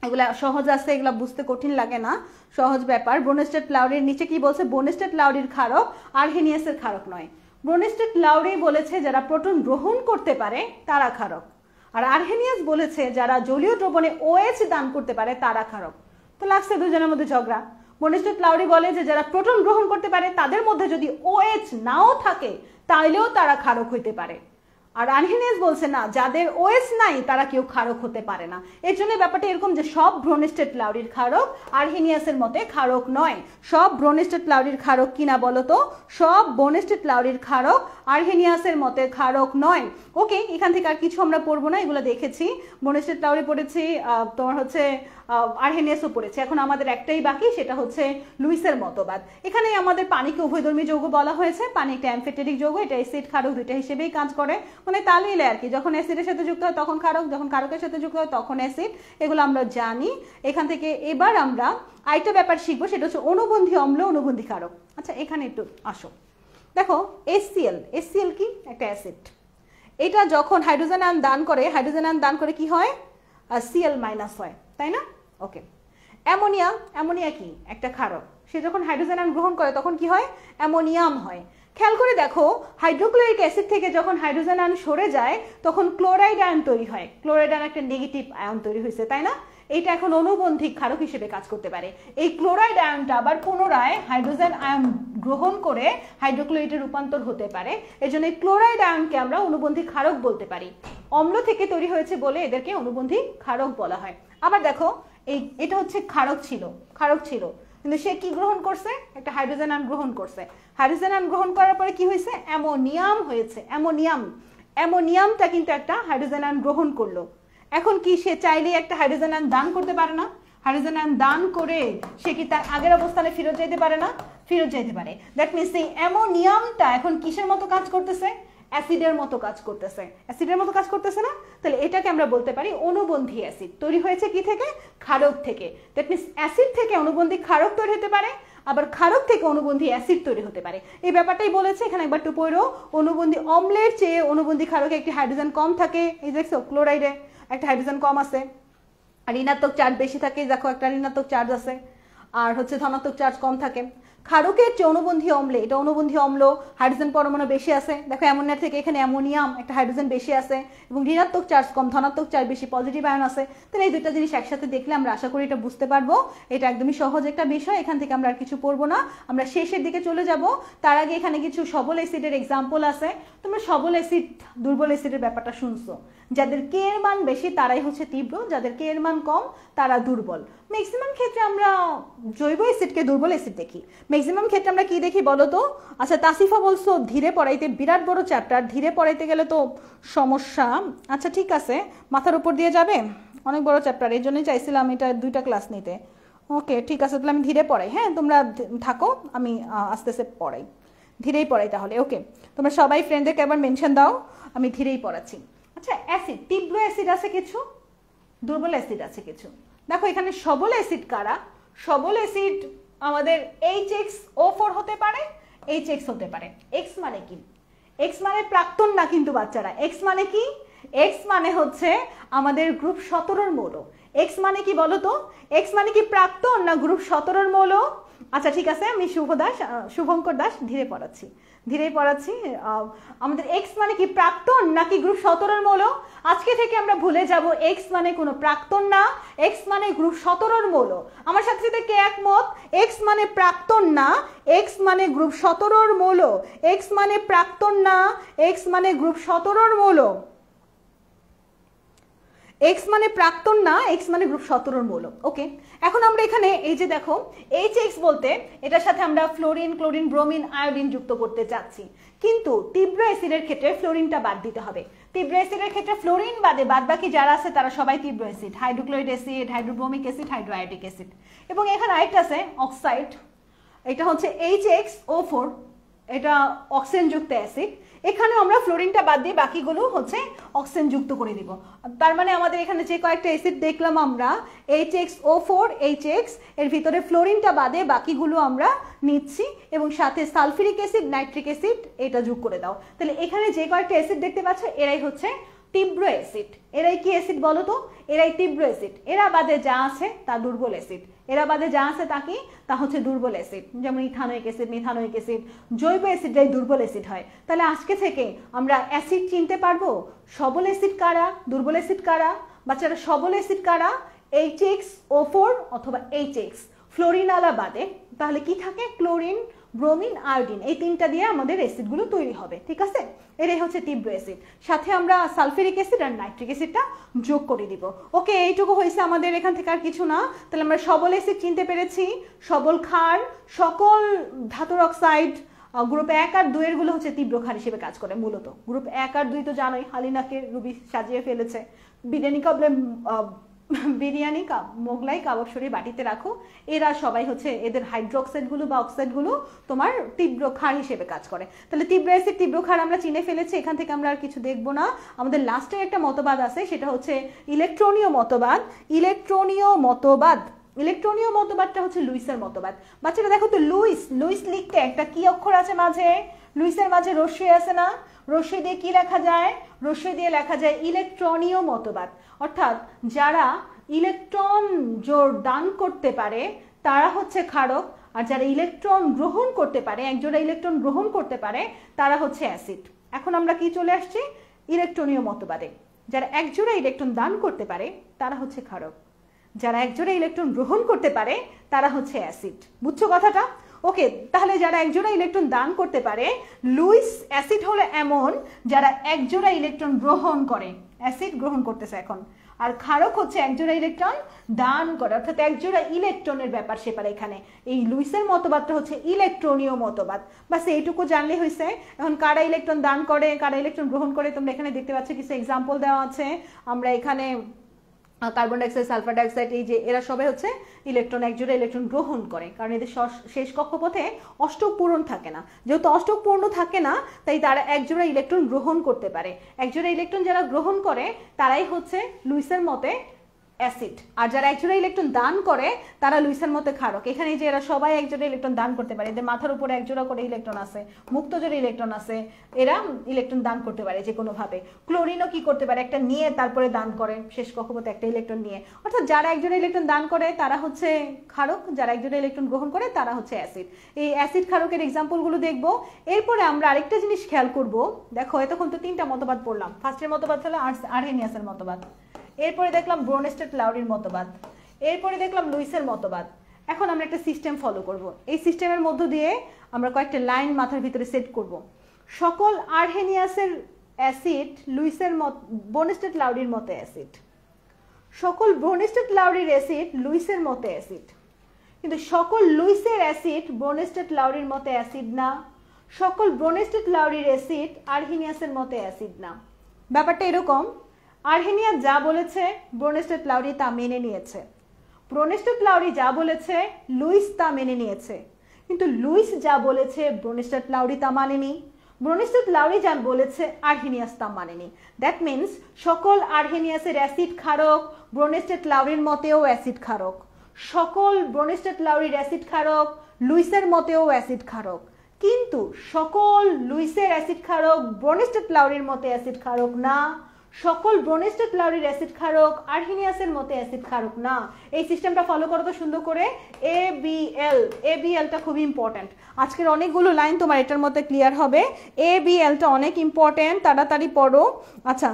এগুলা সহজ আছে, এগুলা বুঝতে কঠিন লাগে না, সহজ ব্যাপার। বোনেস্টেড লাউরির নিচে কি বলছে? বোনেস্টেড লাউরির ক্ষারক আর্হেনিয়াসের ক্ষারক নয়। বোনেস্টেড লাউরি বলেছে যারা প্রোটন গ্রহণ করতে পারে তারা ক্ষারক, আর আর্হেনিয়াস বলেছে যারা জলীয় দ্রবণে OH দান করতে পারে তারা ক্ষারক। তো লাগছে দুজনের মধ্যে ঝগড়া। বোনেস্টেড লাউরি বলে যে যারা প্রোটন গ্রহণ করতে পারে তাদের মধ্যে যদি OH নাও থাকে তাইলেও তারা ক্ষারক হইতে পারে, আর আর্হেনিয়াস বলছে না, যাদের OH নাই তারা কেউ ক্ষারক হতে পারে না। এর জন্য ব্যাপারটা এরকম যে সব বোনেস্টেড লাউরির ক্ষারক আর্হেনিয়াসের মতে ক্ষারক নয়। সব বোনেস্টেড লাউরির ক্ষারক কিনা বলো তো? সব বোনেস্টেড লাউরির ক্ষারক আর্হেনিয়াসের মতে ক্ষারক নয়। ওকে, এখান থেকে আর কিছু আমরা পড়বো না, এগুলো দেখেছি। বোনেস্টেড লাউরি পড়েছি, তোমার হচ্ছে আর্হেনিয়াসও পড়েছে। এখন আমাদের একটাই বাকি, সেটা হচ্ছে লুইসের মতবাদ। এখানে আমাদের পানিকে উভয়ধর্মী যৌগ বলা হয়েছে। পানি একটা অ্যামফিটেরিক যৌগ, এটা অ্যাসিড ক্ষারক দুইটা হিসেবেই কাজ করে, মানে তাল মিলে আর কি। যখন অ্যাসিডের সাথে যুক্ত হয় তখন ক্ষারক, যখন ক্ষারকের সাথে যুক্ত হয় তখন অ্যাসিড, এগুলো আমরা জানি। এখান থেকে এবার আমরা আরেকটা ব্যাপার শিখবো, সেটা হচ্ছে অনুবন্ধী অম্ল, অনুবন্ধী ক্ষারক। আচ্ছা এখানে একটু আসো, দেখো HCl কি? একটা অ্যাসিড। এটা যখন হাইড্রোজেন আয়ন দান করে কি হয়? Cl- হয়, তাই না? ওকে। অ্যামোনিয়া কি? একটা ক্ষারক। সে যখন হাইড্রোজেন আয়ন গ্রহণ করে তখন কি হয়? অ্যামোনিয়াম হয়। খেয়াল করে দেখো, হাইড্রোক্লোরিক অ্যাসিড থেকে যখন হাইড্রোজেন আয়ন সরে যায় তখন ক্লোরাইড আয়ন তৈরি হয়। ক্লোরাইড আয়ন একটা নেগেটিভ আয়ন তৈরি হয়েছে, তাই না? এটা এখন অনুবন্ধী ক্ষারক হিসেবে কাজ করতে পারে। এই ক্লোরাইড আয়নটা আবার পুনরায় হাইড্রোজেন আয়ন গ্রহণ করে হাইড্রোক্লোরাইডে রূপান্তর হতে পারে। এজন্য এই ক্লোরাইড আয়নকে আমরা অনুবন্ধী ক্ষারক বলতে পারি। অম্ল থেকে তৈরি হয়েছে বলে এদেরকে অনুবন্ধী ক্ষারক বলা হয়। আবার দেখো, এটা হচ্ছে ক্ষারক ছিল, কিন্তু সে কি গ্রহণ করছে? একটা হাইড্রোজেন আয়ন গ্রহণ করছে। হাইড্রোজেন আয়ন গ্রহণ করার পরে কি হয়েছে? অ্যামোনিয়াম হয়েছে। অ্যামোনিয়ামটা কিন্তু একটা হাইড্রোজেন আয়ন গ্রহণ করলো। এখন কি সে চাইলেই একটা হাইড্রোজেন আয়ন দান করতে পারে না? হাইড্রোজেন আয়ন দান করে সে কি তার আগের অবস্থানে ফেরত যেতে পারে না? ফেরত যেতে পারে। দ্যাট মিনস এই অ্যামোনিয়ামটা এখন কিসের মতো কাজ করতেছে? অ্যাসিডের মতো কাজ করতেছে না? তাহলে এটাকে আমরা বলতে পারি অনুবন্ধী অ্যাসিড। তৈরি হয়েছে কি থেকে? ক্ষারক থেকে। দ্যাট মিনস অ্যাসিড থেকে অনুবন্ধী ক্ষারক তৈরি হতে পারে, আবার ক্ষারক থেকে অনুবন্ধী অ্যাসিড তৈরি হতে পারে। এই ব্যাপারটাই বলেছে এখানে। একবার একটু পড়ো, অনুবন্ধী অম্লের চেয়ে অনুবন্ধী ক্ষারকে একটি হাইড্রোজেন কম থাকে। এই দেখছো ক্লোরাইডে একটা হাইড্রোজেন কম আছে, আর ঋণাত্মক চার্জ বেশি থাকে। দেখো একটা ঋণাত্মক চার্জ আছে, আর হচ্ছে ধনাত্মক চার্জ কম থাকে। ক্ষারকের চেয়ে অনুবন্ধী অম্লে, এটা অনুবন্ধী অম্ল, হাইড্রোজেন পরমাণু বেশি আছে। দেখো অ্যামোনিয়া থেকে এখানে অ্যামোনিয়াম, একটা হাইড্রোজেন বেশি আছে, এবং ঋণাত্মক চার্জ কম, ধনাত্মক চার্জ বেশি, পজিটিভ আয়ন আছে। তাহলে এই দুইটা জিনিস একসাথে দেখলে আমরা আশা করি এটা বুঝতে পারবো। এটা একদমই সহজ একটা বিষয়। এখান থেকে আমরা আর কিছু পড়বো না, আমরা শেষের দিকে চলে যাব। তার আগে এখানে কিছু সবল অ্যাসিডের এক্সাম্পল আছে। তোমরা সবল অ্যাসিড, দুর্বল অ্যাসিডের ব্যাপারটা শুনছো। যাদের কে এর মান বেশি তারাই হচ্ছে তীব্র, যাদের কে এর মান কম তারা দুর্বল। ম্যাক্সিমাম ক্ষেত্রে আমরা জৈব অ্যাসিডকে দুর্বল অ্যাসিড দেখি। ম্যাক্সিমাম ক্ষেত্রে আমরা কি দেখি বলো তো? আচ্ছা তাসিফা বলছো ধীরে পড়াইতে, বিরাট বড় চ্যাপ্টার, ধীরে পড়াইতে গেলে তো সমস্যা। আচ্ছা ঠিক আছে, মাথার উপর দিয়ে যাবে, অনেক বড় চ্যাপ্টার, এই জন্যই চাইছিলাম এটা 2টা ক্লাস নিতে। ওকে ঠিক আছে, তাহলে আমি ধীরে পড়াই। হ্যাঁ তোমরা থাকো, আমি আস্তে আস্তে পড়াই, ধীরেই পড়াই তাহলে। ওকে, তোমরা সবাই ফ্রেন্ডদেরকে একবার মেনশন দাও, আমি ধীরেই পড়াচ্ছি। আচ্ছা অ্যাসিড, তীব্র অ্যাসিড আছে কিছু, দুর্বল অ্যাসিড আছে কিছু। দেখো এখানে সবল অ্যাসিড কারা? সবল অ্যাসিড আমাদের HXO4 হতে পারে, HX হতে পারে। X মানে কি? X মানে প্রাক্তন না কিন্তু বাচ্চারা। X মানে কি? X মানে হচ্ছে আমাদের গ্রুপ 17 মৌল। X মানে কি বলো তো? X মানে কি প্রাক্তন না গ্রুপ 17 মৌল? আচ্ছা ঠিক আছে, আমি শুভঙ্কর দাস ধীরে পড়াচ্ছি। আমাদের এক্স মানে কি প্রাক্তন নাকি গ্রুপ 17 মৌল? আজকে থেকে আমরা ভুলে যাব এক্স মানে কোনো প্রাক্তন না, এক্স মানে গ্রুপ 17 মৌল। আমার সাথে সাথে কে একমত? এক্স মানে প্রাক্তন না, এক্স মানে গ্রুপ 17 মৌল। এক্স মানে প্রাক্তন না, এক্স মানে গ্রুপ 17 মৌল। এক্স মানে প্রাক্তন না, এক্স মানে গ্রুপ 17 মৌল। ওকে, এখন আমরা এখানে এই যে দেখো এইচ বলতে এটার সাথে আমরা ফ্লোরিন, ক্লোরিন, ব্রোমিন, আয়োডিন যুক্ত করতে চাচ্ছি, কিন্তু তীব্র অ্যাসিডের ক্ষেত্রে ফ্লোরিনটা বাদ দিতে হবে। তীব্র অ্যাসিডের ক্ষেত্রে ফ্লোরিন বাদে বাদ বাকি যারা আছে তারা সবাই তীব্র acid, hydrochloric acid, hydrobromic acid, hydroiodic acid. এবং এখানে আরেকটা আছে অক্সাইড, এটা হচ্ছে HXO4, এটা অক্সিজেন যুক্ত অ্যাসিড। এখানেও আমরা ফ্লোরিনটা বাদ দিয়ে বাকিগুলো হচ্ছে অক্সিজেন যুক্ত করে দিব। তার মানে আমাদের এখানে যে কয়েকটা অ্যাসিড দেখলাম আমরা HXO4, HX, এর ভিতরে ফ্লোরিনটা বাদে বাকিগুলো আমরা নিচ্ছি এবং সাথে সালফিউরিক অ্যাসিড, নাইট্রিক অ্যাসিড এটা যোগ করে দাও। তাহলে এখানে যে কয়েকটা অ্যাসিড দেখতে পাচ্ছ এরাই হচ্ছে তীব্র অ্যাসিড। এরাই কি অ্যাসিড বলো তো? এরাই তীব্র অ্যাসিড। এরা বাদে যা আছে তা দুর্বল অ্যাসিড। এরা বাদে যা আছে তা কি? তা হচ্ছে দুর্বল অ্যাসিড, যেমন ইথানোয়িক অ্যাসিড, মিথানোয়িক অ্যাসিড। জৈব অ্যাসিডটাই দুর্বল অ্যাসিড হয়। তাহলে আজকে থেকে আমরা অ্যাসিড চিনতে পারবো। সবল অ্যাসিড কারা, দুর্বল অ্যাসিড কারা? বাচ্চারা সবল অ্যাসিড কারা? HXO4 অথবা HX, ফ্লোরিন আলা বাদে। তাহলে কি থাকে? ক্লোরিন, ব্রোমিন, আয়োডিন, এই তিনটা দিয়ে আমাদের অ্যাসিডগুলো তৈরি হবে। ঠিক আছে, এটাই হচ্ছে তীব্র অ্যাসিড। সাথে আমরা সালফিউরিক অ্যাসিড আর নাইট্রিক অ্যাসিডটা যোগ করে দিব। ওকে, এইটুকু হয়েছে আমাদের, এখান থেকে আর কিছু না। তাহলে আমরা সবল অ্যাসিড চিনতে পেরেছি, সবল ক্ষার, সকল ধাতুর অক্সাইড। গ্রুপ 1 আর 2 এর গুলো হচ্ছে তীব্র ক্ষার হিসেবে কাজ করে মূলত। গ্রুপ 1 আর 2 তো জানোই, হালিনাকে রুবি সাজিয়ে ফেলেছে। বিরিয়ানি মোগলাই কাবাব সরিয়ে বাটিতে রাখো, এরা সবাই হচ্ছে এদের হাইড্রোক্সাইড গুলো বা অক্সাইড গুলো তোমার তীব্র ক্ষার হিসেবে কাজ করে। তাহলে তীব্র অ্যাসিড, তীব্র ক্ষার আমরা চিনে ফেলেছি। এখান থেকে আমরা আর কিছু দেখবো না। আমাদের লাস্টে একটা মতবাদ আছে, সেটা হচ্ছে ইলেকট্রনীয় মতবাদ। ইলেকট্রনীয় মতবাদটা হচ্ছে লুইসের মতবাদ। বাচ্চারা দেখো তো, লুইস লিখতে একটা কি অক্ষর আছে মাঝে? লুইসের মাঝে রস্যই আছে না? রস্যই দিয়ে কি লেখা যায়? রস্যই দিয়ে লেখা যায় ইলেকট্রনীয় মতবাদ। অর্থাৎ যারা ইলেকট্রন জোর দান করতে পারে তারা হচ্ছে ক্ষারক, আর যারা ইলেকট্রন গ্রহণ করতে পারে, একজোড়া ইলেকট্রন গ্রহণ করতে পারে, তারা হচ্ছে অ্যাসিড। এখন আমরা কি চলে আসছি? ইলেকট্রনীয় মতবাদে। যারা একজোড়া ইলেকট্রন দান করতে পারে তারা হচ্ছে ক্ষারক, যারা একজোড়া ইলেকট্রন গ্রহণ করতে পারে তারা হচ্ছে অ্যাসিড। বুঝছো কথাটা? ওকে, তাহলে যারা একজোড়া ইলেকট্রন দান করতে পারে, লুইস অ্যাসিড হলো এমন যারা একজোড়া ইলেকট্রন গ্রহণ করে, অ্যাসিড গ্রহণ করতেছে এখন। আর ক্ষারক হচ্ছে একজোড়া ইলেকট্রন দান করে, অর্থাৎ একজোড়া ইলেকট্রনের ব্যাপার সেপার। এখানে এই লুইসের মতবাদটা হচ্ছে ইলেকট্রনীয় মতবাদ। বাস এইটুকু জানলে হয়েছে। এখন কারা ইলেকট্রন দান করে, কারা ইলেকট্রন গ্রহণ করে, তোমরা এখানে দেখতে পাচ্ছ কিছু এক্সাম্পল দেওয়া আছে। আমরা এখানে কার্বন ডাইঅক্সাইড, সালফার ডাইঅক্সাইড, এই যে এরা সবাই হচ্ছে ইলেকট্রন, একজোড়া ইলেকট্রন গ্রহণ করে, কারণ এদের শেষ কক্ষপথে অষ্টক পূরণ থাকে না। যেহেতু অষ্টক পূর্ণ থাকে না, তাই তারা একজোড়া ইলেকট্রন গ্রহণ করতে পারে। একজোড়া ইলেকট্রন যারা গ্রহণ করে তারাই হচ্ছে লুইসের মতে অ্যাসিড, আর যারা একজোড়া ইলেকট্রন দান করে তারা লুইসের মতে ক্ষারক। এখানে যে এরা সবাই একজোড়া ইলেকট্রন দান করতে পারে, এদের মাথার উপরে একজোড়া করে ইলেকট্রন আছে, মুক্ত জোড়া ইলেকট্রন আছে, এরা ইলেকট্রন দান করতে পারে যে কোনো ভাবে। ক্লোরিনও কি করতে পারে? একটা নিয়ে তারপরে দান করে, শেষ কক্ষপথে একটা ইলেকট্রন নিয়ে। অর্থাৎ যারা একজোড়া ইলেকট্রন দান করে তারা হচ্ছে ক্ষারক, যারা একজোড়া ইলেকট্রন গ্রহণ করে তারা হচ্ছে অ্যাসিড। এই অ্যাসিড ক্ষারকের এক্সাম্পল গুলো দেখবো। এরপরে আমরা আরেকটা জিনিস খেয়াল করব। দেখো, এতক্ষণ তো 3টা মতবাদ পড়লাম। ফার্স্টের মতবাদ হলো আর্হেনিয়াসের মতবাদ, এরপরে দেখলাম ব্রোনস্টেড-লাউরির মতবাদ, এরপরে দেখলাম লুইসের মতবাদ। এখন আমরা একটা সিস্টেম ফলো করব। এই সিস্টেমের মধ্য দিয়ে আমরা কয়েকটা লাইন মাথার ভিতরে সেট করব। সকল আর্হেনিয়াসের অ্যাসিড লুইসের ব্রোনস্টেড-লাউরির মতো অ্যাসিড, সকল ব্রোনস্টেড-লাউরির অ্যাসিড লুইসের মতো অ্যাসিড, কিন্তু সকল লুইসের অ্যাসিড ব্রোনস্টেড-লাউরির মতো অ্যাসিড না, সকল ব্রোনস্টেড-লাউরির অ্যাসিড আর্হেনিয়াসের মতো অ্যাসিড না। ব্যাপারটা এরকম, আর্হেনিয়াস যা বলেছে ব্রোনস্টেড-লাউরি তা মেনে নিয়েছে, ব্রোনস্টেড-লাউরি যা বলেছে লুইস তা মেনে নিয়েছে, কিন্তু লুইস যা বলেছে ব্রোনস্টেড-লাউরি তা মানেনি, ব্রোনস্টেড-লাউরি যা বলেছে আর্হেনিয়াস তা মানেনি। দ্যাট মিনস সকল আর্হেনিয়াসের অ্যাসিড ক্ষারক, ব্রোনস্টেড-লাউরির মতেও অ্যাসিড ক্ষারক, সকল ব্রোনস্টেড-লাউরির অ্যাসিড ক্ষারক, লুইসের মতেও অ্যাসিড ক্ষারক, কিন্তু সকল লুইসের অ্যাসিড ক্ষারক ব্রোনস্টেড-লাউরির মতে অ্যাসিড ক্ষারক না, সকল ব্রোনেস্টেড লাউরির অ্যাসিড ক্ষারক আর্হিনিয়াসের মতো অ্যাসিড ক্ষারক না। এই সিস্টেমটা ফলো করো তো সুন্দর করে। ABLটা খুবই ইম্পর্টেন্ট। আজকের অনেকগুলো লাইন তোমার এটার মধ্যে ক্লিয়ার হবে। ABLটা অনেক ইম্পর্টেন্ট, তাড়াতাড়ি পড়ো। আচ্ছা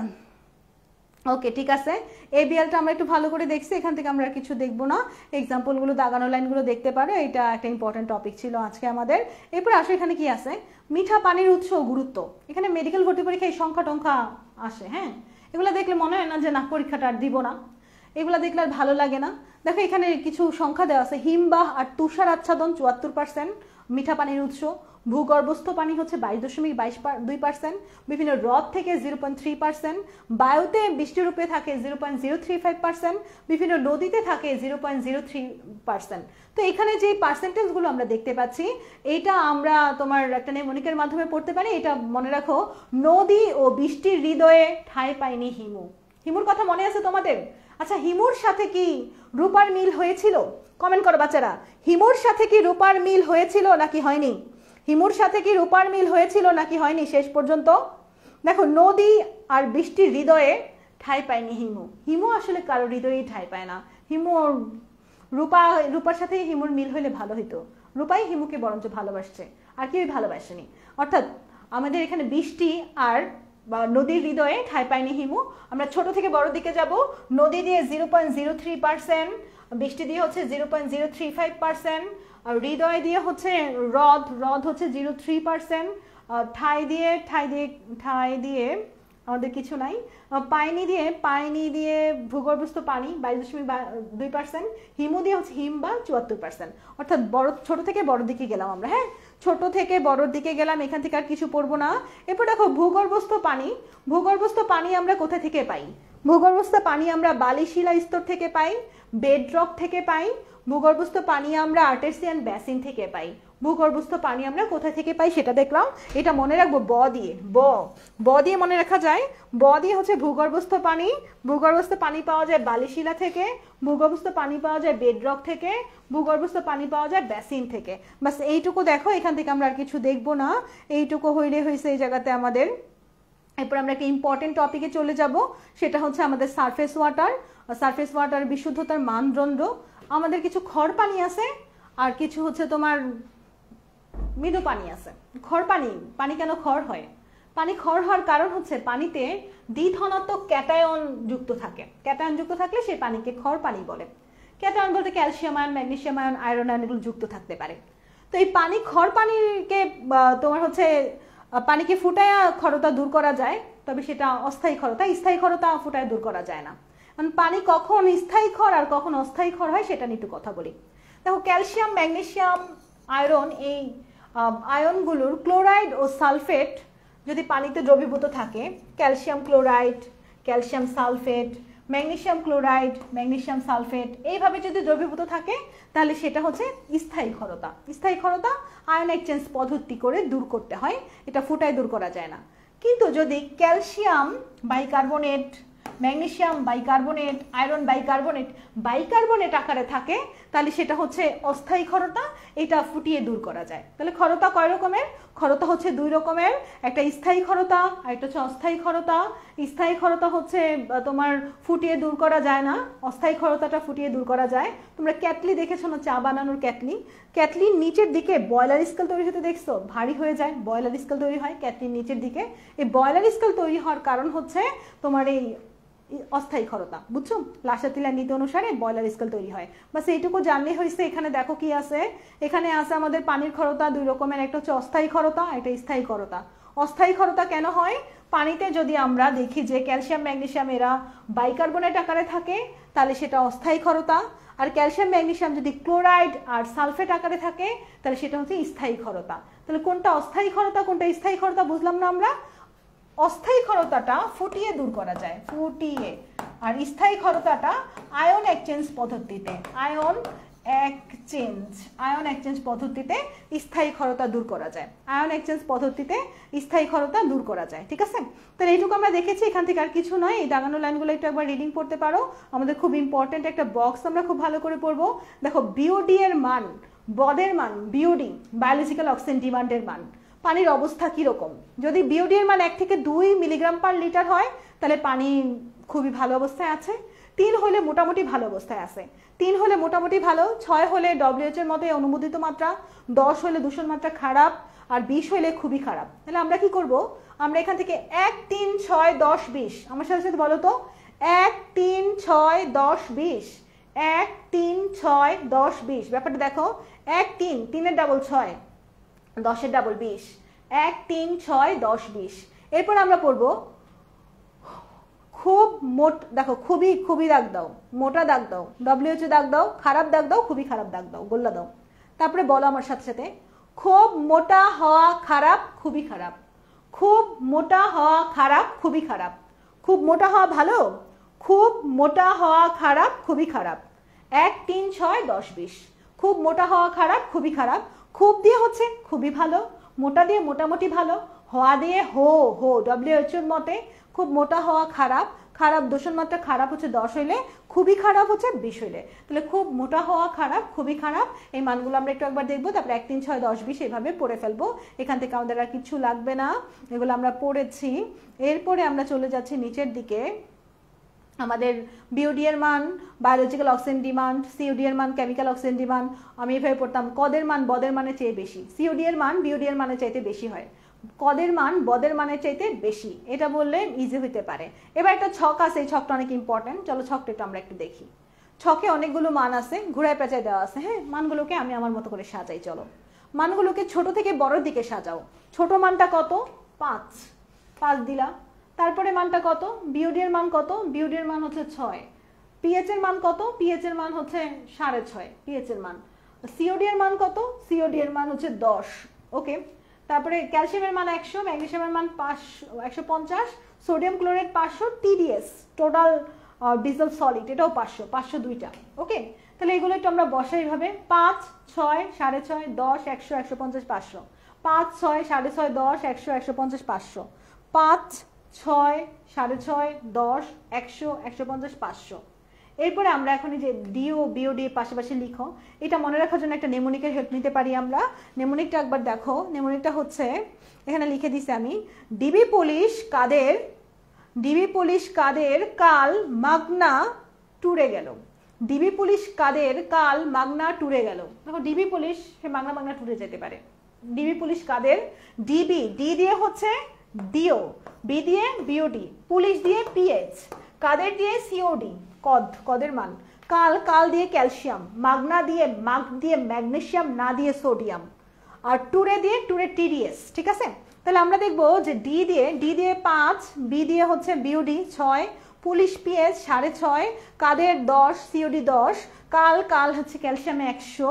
ওকে ঠিক আছে, ABLটা আমরা একটু ভালো করে দেখছি, এখান থেকে আমরা কিছু দেখবো না, এক্সাম্পলগুলো দাগানো লাইনগুলো দেখতে পারো। এটা একটা ইম্পর্টেন্ট টপিক ছিল আজকে আমাদের। এরপর আসো এখানে কি আছে, মিঠা পানির উৎস ও গুরুত্ব। এখানে মেডিকেল ভর্তি পরীক্ষায় সংখ্যা টংখ্যা আসে, হ্যাঁ এগুলো দেখলে মনে হয় না যে না পরীক্ষাটা আর দিব না, এগুলো দেখলে আর ভালো লাগে না। দেখো এখানে কিছু সংখ্যা দেওয়া আছে, হিমবাহ আর তুষার আচ্ছাদন 74% মিঠা পানির উৎস, ভূগর্ভস্থ পানি হচ্ছে 22.22%, বিভিন্ন হ্রদ থেকে 0.3%, বায়ুতে বৃষ্টিরূপে থাকে 0.035%, বিভিন্ন নদীতে থাকে 0.03%। তো এখানে যে পার্সেন্টেজগুলো আমরা দেখতে পাচ্ছি এটা আমরা তোমার একটা নেমোনিকের মাধ্যমে পড়তে পারি। এটা মনে রাখো, নদী ও বৃষ্টির হৃদয়ে ঠাঁই পায়নি হিমু। হিমুর কথা মনে আছে তোমাদের? আচ্ছা হিমুর সাথে কি রূপার মিল হয়েছিল? কমেন্ট করো বাচ্চারা, হিমুর সাথে কি রূপার মিল হয়েছিল নাকি হয়নি? হিমুর সাথে কি রূপার মিল হয়েছিল নাকি হয়নি শেষ পর্যন্ত? দেখো, নদী আর বৃষ্টির হৃদয়ে ঠাঁই পায়নি হিমু। হিমু আসলে কারো হৃদয়েই ঠাঁই পায় না। হিমু রূপার সাথে হিমুর মিল হইলে ভালো হইতো, রূপাই হিমুকে বরঞ্চ ভালোবাসছে, আর কেউই ভালোবাসেনি। অর্থাৎ আমাদের এখানে বৃষ্টি আর নদীর হৃদয়ে ঠাঁই পায়নি হিমু। আমরা ছোট থেকে বড় দিকে যাব। নদী দিয়ে 0.03%, বৃষ্টি দিয়ে হচ্ছে 0.035%, আর হৃদয় দিয়ে হচ্ছে হ্রদ হচ্ছে 0.3%, ঠাঁই দিয়ে আমাদের কিছু নাই। পাইনি দিয়ে ভূগর্ভস্থ পানি 22.2%, হিমু দিয়ে হচ্ছে হিমবাহ 74%। অর্থাৎ ছোট থেকে বড় দিকে গেলাম আমরা, হ্যাঁ ছোট থেকে বড় দিকে গেলাম, এখান থেকে আর কিছু পড়বো না। এরপর দেখো ভূগর্ভস্থ পানি আমরা কোথা থেকে পাই? ভূগর্ভস্থ পানি আমরা বালিশিলা স্তর থেকে পাই, বেডরক থেকে পাই। ভূগর্ভস্থ পানি আমরা আর্টেসিয়ান বেসিন থেকে পাই। ভূগর্ভস্থ পানি আমরা কোথা থেকে পাই সেটা দেখলাম। এটা মনে রাখবো ব দিয়ে মনে রাখা যায়। ব দিয়ে হচ্ছে ভূগর্ভস্থ পানি পাওয়া যায় বালিশিলা থেকে, ভূগর্ভস্থ পানি পাওয়া যায় বেডরক থেকে, ভূগর্ভস্থ পানি পাওয়া যায় বেসিন থেকে। বাস এইটুকু দেখো, এখান থেকে আমরা আর কিছু দেখবো না। এইটুকু হইলে হয়েছে এই জায়গাতে আমাদের। এরপর আমরা একটা ইম্পর্টেন্ট টপিকে চলে যাব, সেটা হচ্ছে আমাদের সারফেস ওয়াটার বিশুদ্ধতার মানদণ্ড। আমাদের কিছু খড় পানি আছে আর কিছু হচ্ছে তোমার মৃদু পানি আছে। পানি কেন খড় হয়? পানি খড় হওয়ার কারণ হচ্ছে পানিতে দ্বিধনাত্মক ক্যাটায়ন যুক্ত থাকলে সেই পানিকে খড় পানি বলে। ক্যাটায়ন বলতে calcium ion, magnesium ion, iron ion এগুলো যুক্ত থাকতে পারে। তো এই খড় পানিকে তোমার হচ্ছে পানিকে ফুটায় ক্ষরতা দূর করা যায়, তবে সেটা অস্থায়ী ক্ষরতা, স্থায়ী ক্ষরতা ফুটায় দূর করা যায় না। পানি কখন স্থায়ী ক্ষর আর কখন অস্থায়ী ক্ষর হয় সেটা নিয়ে একটু কথা বলি। দেখো, ক্যালসিয়াম, ম্যাগনেসিয়াম, আয়রন, এই আয়নগুলোর ক্লোরাইড ও সালফেট যদি পানিতে দ্রবীভূত থাকে, calcium chloride, calcium sulphate, magnesium chloride, magnesium sulphate এইভাবে যদি দ্রবীভূত থাকে তাহলে সেটা হচ্ছে স্থায়ী ক্ষরতা। আয়ন এক্সচেঞ্জ পদ্ধতি করে দূর করতে হয়, এটা ফুটায় দূর করা যায় না। কিন্তু যদি calcium bicarbonate, magnesium bicarbonate, iron bicarbonate আকারে থাকে তাহলে সেটা হচ্ছে অস্থায়ী ক্ষরতা, এটা ফুটিয়ে দূর করা যায়। তাহলে ক্ষরতা কয় রকমের? ক্ষরতা হচ্ছে দুই রকমের, একটা স্থায়ী ক্ষরতা আর একটা হচ্ছে অস্থায়ী ক্ষরতা। স্থায়ী ক্ষরতা হচ্ছে তোমার ফুটিয়ে দূর করা যায় না, অস্থায়ী ক্ষরতাটা ফুটিয়ে দূর করা যায়। তোমরা ক্যাটলি দেখেছো না, চা বানানোর ক্যাটলির নিচের দিকে বয়লার স্কেল তৈরি হতে দেখছো, ভারী হয়ে যায়, বয়লার স্কেল তৈরি হয় ক্যাটলির নিচের দিকে। এই বয়লার স্কেল তৈরি হওয়ার কারণ হচ্ছে তোমার এই অস্থায়ী ক্ষরতা, বুঝছো? লাসাতিলার নীতি অনুসারে বয়লার স্কেল তৈরি হয়। বাস এইটুকু জানলে হয়েছে। এখানে দেখো কি আছে, এখানে আছে আমাদের পানির ক্ষরতা দুই রকমের, একটা হচ্ছে অস্থায়ী ক্ষরতা, একটা স্থায়ী ক্ষরতা। অস্থায়ী ক্ষরতা কেন হয়? পানিতে যদি আমরা দেখি যে ক্যালসিয়াম ম্যাগনেসিয়াম এরা বাইকার্বনেট আকারে থাকে তাহলে সেটা অস্থায়ী ক্ষরতা, আর ক্যালসিয়াম ম্যাগনেসিয়াম যদি ক্লোরাইড আর সালফেট আকারে থাকে তাহলে সেটা হচ্ছে স্থায়ী ক্ষরতা। তাহলে কোনটা অস্থায়ী ক্ষরতা কোনটা স্থায়ী ক্ষরতা বুঝলাম না আমরা? অস্থায়ী ক্ষরতাটা ফুটিয়ে দূর করা যায়, আর স্থায়ী ক্ষরতাটা আয়ন এক্সচেঞ্জ পদ্ধতিতে স্থায়ী ক্ষরতা দূর করা যায়। ঠিক আছে? তাহলে এইটুকু আমরা দেখেছি, এখান থেকে আর কিছু নয়। এই দাগানো লাইনগুলো একটু একবার রিডিং পড়তে পারো, আমাদের খুব ইম্পর্টেন্ট একটা বক্স আমরা খুব ভালো করে পড়বো। দেখো, বিওডি এর মান, বদের মান, বিওডি বায়োলজিক্যাল অক্সিজেন ডিমান্ডের মান, পানির অবস্থা কীরকম। যদি বিওডি এর মান 1 থেকে 2 মিলিগ্রাম পার লিটার হয় তাহলে পানি খুবই ভালো অবস্থায় আছে, 3 হলে মোটামুটি ভালো অবস্থায় আছে, 3 হলে মোটামুটি ভালো, 6 হলে ডব্লিউএইচ এর মতে অনুমোদিত মাত্রা, 10 হলে দূষণ মাত্রা খারাপ, আর 20 হলে খুবই খারাপ। তাহলে আমরা কি করব, আমরা এখান থেকে 1, 3, 6, 10, 20, আমার সাথে সাথে বলো তো 1, 3, 6, 10, 20, 1, 3, 6, 10, 20, ব্যাপারটা দেখো, 1, 3, 3 এর ডাবল 6, 10 এর ডাবল 20, 1, 3, 6, 10, 20। এরপর আমরা পড়ব খুব দেখো খুবই, খুবই দাগ দাও, মোটা দাগ দাও, ডব্লিউএইচ দাগ দাও, খারাপ দাগ দাও, খুবই খারাপ দাগ দাও, গোল্লা দাও। তারপরে বলো আমার সাথে সাথে, খুব মোটা হওয়া খারাপ, খুবই খারাপ, খুব মোটা হওয়া খারাপ, খুবই খারাপ, খুব মোটা হওয়া ভালো, খুব মোটা হওয়া খারাপ, খুবই খারাপ। 1, 3, 6, 10, 20, খুব মোটা হওয়া খারাপ, খুবই খারাপ। খুব দিয়ে হচ্ছে খুবই ভালো, মোটা দিয়ে মোটামুটি ভালো, হওয়া দিয়ে হো ডব্লিউএইচ এর মতে খুব মোটা হওয়া খারাপ, খারাপ দূষণ মাত্রা খারাপ হচ্ছে 10 হইলে, খুবই খারাপ হচ্ছে 20 হইলে। তাহলে খুব মোটা হওয়া খারাপ, খুবই খারাপ, এই মানগুলো আমরা একটু একবার দেখবো, তারপরে 1, 3, 6, 10, 20 এইভাবে পড়ে ফেলবো। এখান থেকে আমাদের আর কিছু লাগবে না, এগুলো আমরা পড়েছি। এরপরে আমরা চলে যাচ্ছি নিচের দিকে। আমাদের বিওডি এর মান বায়োলজিক্যাল অক্সিজেন ডিমান্ড, সিওডি এর মান কেমিক্যাল অক্সিজেন ডিমান্ড, আমি এভাবে পড়তাম কদের মান বদের মানের চেয়ে বেশি, সিওডি এর মান বিওডি এর মানের চাইতে বেশি হয়, কদের মান বদের মানের চাইতে বেশি, এটা বললে ইজি হতে পারে। এবার একটা ছক আছে, এই ছকটা অনেক ইম্পর্টেন্ট, চলো ছকটা একটু আমরা একটু দেখি। ছকে অনেকগুলো মান আছে, ঘুরায় পেঁচায় দেওয়া আছে, হ্যাঁ, মানগুলোকে আমি আমার মতো করে সাজাই। চলো মানগুলোকে ছোট থেকে বড়র দিকে সাজাও। ছোট মানটা কত, 5 দিলা। তারপরে মানটা কত, বিওডি এর মান কত, বিওডি এর মান হচ্ছে 6, পিএইচ এর মান কত, পিএইচ এর মান হচ্ছে 6.5 পিএইচ এর মান, সিওডি এর মান কত, সিওডি এর মান হচ্ছে 10, ওকে। তারপরে ক্যালসিয়ামের মান 100, ম্যাগনেসিয়ামের মান 150, sodium chloride 500, TDS total ডিজল solid এটাও 500 দুইটা, ওকে। তাহলে এগুলো একটু আমরা বসাই এইভাবে, 5, 6, 6.5, 10, 100, 150, 500, 5, 6, 6.5, 10, 100, 150, 500, 5, 6, 6.5, 10, 100, 150, 500। এরপরে আমরা এখন এই যে ডিও বিওডি পাশাপাশি লিখো, এটা মনে রাখার জন্য একটা নেমোনিকের হেল্প নিতে পারি আমরা। নেমোনিকটা একবার দেখো, নেমোনিকটা হচ্ছে এখানে লিখে দিছি আমি, ডিবি পুলিশ কাদের কাল মাগনা ট্যুরে গেল, ডিবি পুলিশ কাদের কাল মাগনা ট্যুরে গেল। দেখো ডিবি পুলিশ সে মাগনা ট্যুরে যেতে পারে, ডিবি পুলিশ কাদের, ডিবি ডি দিয়ে হচ্ছে ডিও, বি দিয়ে বিওডি, পুলিশ দিয়ে পিএইচ, কাদের দিয়ে সিওডি কদের মান, কাল দিয়ে ক্যালসিয়াম, মাগনা দিয়ে ম্যাগনেসিয়াম, না দিয়ে সোডিয়াম, আর ট্যুরে টিডিএস, ঠিক আছে। তাহলে আমরা দেখবো যে ডি দিয়ে 5, বি দিয়ে হচ্ছে বিওডি 6, পুলিশ পিএইচ 6.5, কাদের 10, সিওডি 10, কাল হচ্ছে ক্যালসিয়ামে 100,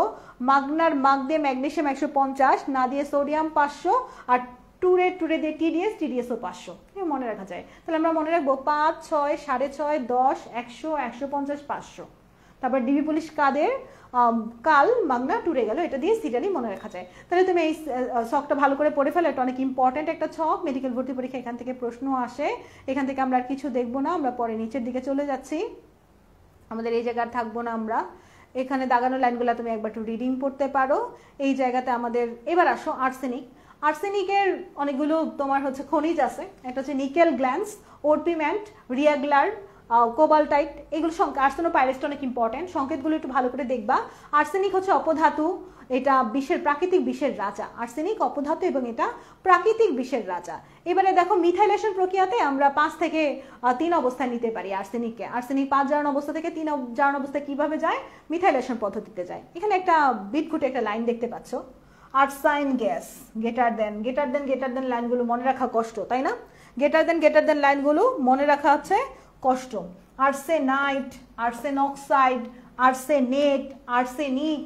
মাগ দিয়ে ম্যাগনেসিয়াম 150, না দিয়ে সোডিয়াম 500, আর ট্যুরে দিয়ে টিডিএসও 500, মনে রাখা যায়। তাহলে আমরা মনে রাখবো 5, 6, 6.5, 10, 100, 150, 500। তারপর ডিবি পুলিশ কাদের কাল মাগনা ট্যুরে গেল, এটা দিয়ে সিরিয়ালি মনে রাখা যায়। তাহলে তুমি এই ছকটা ভালো করে পড়ে ফেলো, এটা অনেক ইম্পর্টেন্ট একটা ছক, মেডিকেল ভর্তি পরীক্ষা এখান থেকে প্রশ্ন আসে। এখান থেকে আমরা আর কিছু দেখবো না, আমরা পরে নিচের দিকে চলে যাচ্ছি, আমাদের এই জায়গায় থাকবো না আমরা। এখানে দাগানো লাইনগুলো তুমি একবার একটু রিডিং পড়তে পারো। এই জায়গাতে আমাদের এবার আসো আর্সেনিকের অনেকগুলো তোমার হচ্ছে খনিজ আছে, একটা হচ্ছে নিকেল গ্ল্যান্স, ওরপিমেন্ট, রিয়াগুলার, কোবাল্টাইট, এগুলো আর্সেনোপাইরেটটা অনেক ইম্পর্টেন্ট, সংকেতগুলো একটু ভালো করে দেখবা। আর্সেনিক হচ্ছে অপধাতু, এটা প্রাকৃতিক বিষের রাজা, আর্সেনিক অপধাতু এবং এটা প্রাকৃতিক বিষের রাজা। এবারে দেখো মিথাইলেশন প্রক্রিয়াতে আমরা 5 থেকে 3 অবস্থায় নিতে পারি আর্সেনিককে। আর্সেনিক 5 জারণ অবস্থা থেকে 3 জারণ অবস্থায় কিভাবে যায়, মিথাইলেশন পদ্ধতিতে যায়। এখানে একটা বিটঘুটে একটা লাইন দেখতে পাচ্ছ, আর্সাইন গ্যাস, গেটার দেন লাইনগুলো মনে রাখা কষ্ট, তাই না? গেটার দেন লাইনগুলো মনে রাখা হচ্ছে কষ্ট। Arsenite, arsenoxide, arsenate, arsenic.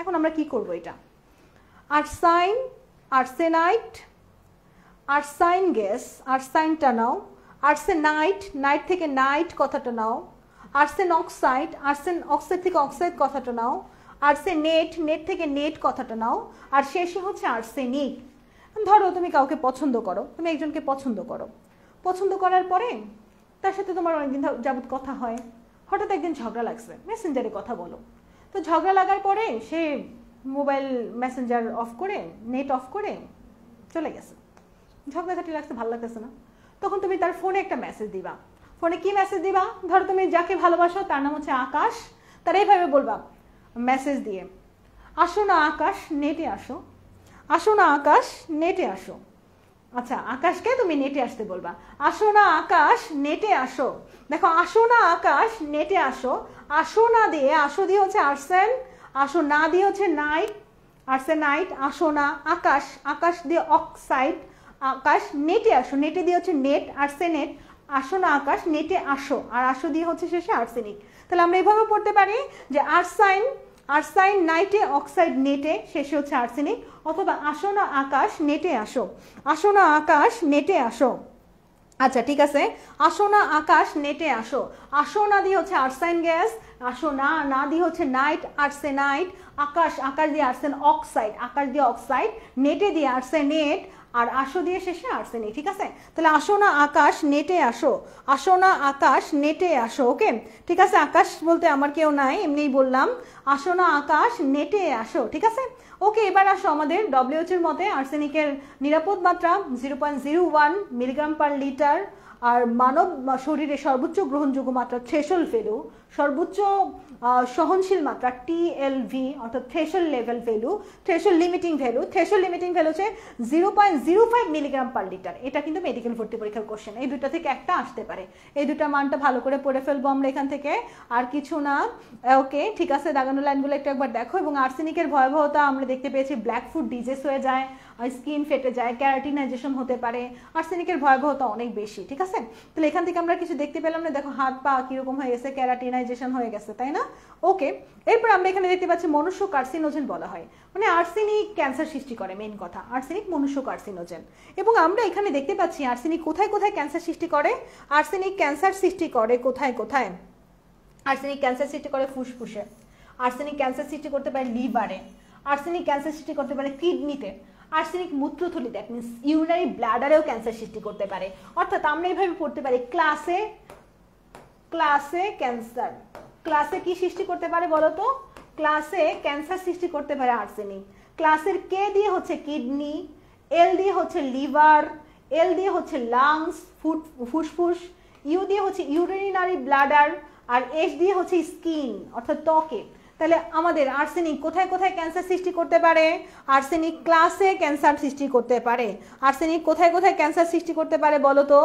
এখন আমরা কি করব, এটা আর্সেনাইট, আর্সাইন গ্যাস, আর্সাইনটা নাও, আর্সেনাইট, নাইট থেকে নাইট কথাটা নাও, আর্সেনঅক্সাইড, অক্সাইড থেকে অক্সাইড কথাটা নাও, আর্সেনেট, নেট থেকে নেট কথাটা নাও, আর শেষে হচ্ছে আর্সেনিক। ধরো তুমি কাউকে পছন্দ করো, তুমি একজনকে পছন্দ করার পরে তার সাথে তোমার অনেকদিন যাবত কথা হয়, হঠাৎ একদিন ঝগড়া লাগছে, মেসেঞ্জারে কথা বলো, তো ঝগড়া লাগার পরে সে মোবাইল মেসেঞ্জার অফ করে, নেট অফ করে চলে গেছে, ঝগড়াঝাটি লাগছে, ভালো লাগতেছে না, তখন তুমি তার ফোনে একটা মেসেজ দিবা। ফোনে কি মেসেজ দিবা? ধরো তুমি যাকে ভালোবাসো তার নাম হচ্ছে আকাশ, তার এইভাবে বলবা মেসেজ দিয়ে, আসো না আকাশ নেটে আসো, আসো না আকাশ নেটে আসো। আচ্ছা, আকাশকে তুমি নেটে আসতে বলবা, আসো না আকাশ নেটে আসো। দেখো, আসো না আকাশ নেটে আসো, আসো না দিয়ে, আসো দিয়ে হচ্ছে আর্সেন, আসো না দিয়ে হচ্ছে নাইট, আর্সেনাইট, আসো না আকাশ, আকাশ দিয়ে অক্সাইড, আকাশ নেটে আসো, নেটে দিয়ে হচ্ছে নেট, আর্সেনেট, আসো না আকাশ নেটে আসো, আর আসো দিয়ে হচ্ছে শেষে আর্সেনিক। তাহলে আমরা এইভাবে পড়তে পারি যে আর্সাইন, আর্সাইন নাইটে, অক্সাইড নেটে, শেষে হচ্ছে আর্সেনিক। অথবা আসো না আকাশ নেটে আসো, আসো না আকাশ নেটে আসো। আচ্ছা ঠিক আছে, আসো না আকাশ নেটে আসো, আসো না দিয়ে হচ্ছে আর্সাইন গ্যাস, আসো না, না দিয়ে হচ্ছে নাইট, আর্সেনাইট, আকাশ, আকাশ দিয়ে আর্সেন অক্সাইড, আকাশ দিয়ে অক্সাইড, নেটে দিয়ে আর্সেনেট, আর আসো দিয়ে শেষে আর্সেনিক। ঠিক আছে, তাহলে আসো না আকাশ নেটে আসো, আসো না আকাশ নেটে আসো। ওকে, ঠিক আছে, আকাশ বলতে আমার কেউ নাই, এমনিই বললাম, আসো না আকাশ নেটে আসো। ঠিক আছে, ওকে, এবার আসো আমাদের WHO এর মতে আর্সেনিকের নিরাপদ মাত্রা 0.01 মিলিগ্রাম পার লিটার, আর মানব শরীরে সর্বোচ্চ গ্রহণযোগ্য মাত্রা থ্রেশহোল্ড ভ্যালু, সর্বোচ্চ সহনশীল মাত্রা TLV অর্থাৎ threshold level value, threshold limiting value, threshold limiting value হচ্ছে 0.05 মিলিগ্রাম পার লিটার। এটা কিন্তু মেডিকেল ভর্তি পরীক্ষার কোশ্চেন, এই দুটো থেকে একটা আসতে পারে, এই দুটো মানটা ভালো করে পড়ে ফেলবো আমরা এখান থেকে, আর কিছু না। ওকে, ঠিক আছে, দাগানো লাইনগুলো একবার দেখো। এবং আর্সেনিকের ভয়াবহতা আমরা দেখতে পেয়েছি, ব্ল্যাক ফুড ডিজিজ হয়ে যায়, স্কিন ফেটে যায়, ক্যারাটিনাইজেশন হতে পারে, আর্সেনিকের ভয়াবহতা অনেক বেশি। ঠিক আছে, তাহলে এখান থেকে আমরা কিছু দেখতে পেলাম না, দেখো হাত পা কিরকম হয়ে গেছে, ক্যারাটিনাইজেশন হয়ে গেছে, তাই না? ওকে, এরপর আমরা এখানে দেখতে পাচ্ছি মনুষ্য কার্সিনোজেন বলা হয়, মানে আর্সেনিক ক্যান্সার সৃষ্টি করে, মেইন কথা আর্সেনিক মনুষ্য কার্সিনোজেন। এবং আমরা এখানে দেখতে পাচ্ছি আর্সেনিক কোথায় কোথায় ক্যান্সার সৃষ্টি করে, আর্সেনিক ক্যান্সার সৃষ্টি করে কোথায় কোথায়, আর্সেনিক ক্যান্সার সৃষ্টি করে ফুসফুসে, আর্সেনিক ক্যান্সার সৃষ্টি করতে পারে লিভারে, আর্সেনিক ক্যান্সার সৃষ্টি করতে পারে কিডনিতে, আর্সেনিক মূত্রথলি, দ্যাট মিনস ইউরিনারি ব্লাডারেও ক্যান্সার সৃষ্টি করতে পারে। অর্থাৎ আমরা এইভাবে পড়তে পারি, ক্লাসে ক্যান্সার, ক্লাসে কি সৃষ্টি করতে পারে বলো তো? ক্লাসে ক্যান্সার সৃষ্টি করতে পারে আর্সেনিক। ক্লাসের কে দিয়ে হচ্ছে কিডনি, এল দিয়ে হচ্ছে লিভার, এল দিয়ে হচ্ছে লাংস ফুসফুস, ইউ দিয়ে হচ্ছে ইউরিনারি ব্লাডার, আর এস দিয়ে হচ্ছে স্কিন অর্থাৎ ত্বকে। তাহলে আমাদের আর্সেনিক কোথায় কোথায় ক্যান্সার সৃষ্টি করতে পারে? আর্সেনিক ক্লাসে ক্যান্সার সৃষ্টি করতে পারে। আর্সেনিক কোথায় কোথায় ক্যান্সার সৃষ্টি করতে পারে বলো তো?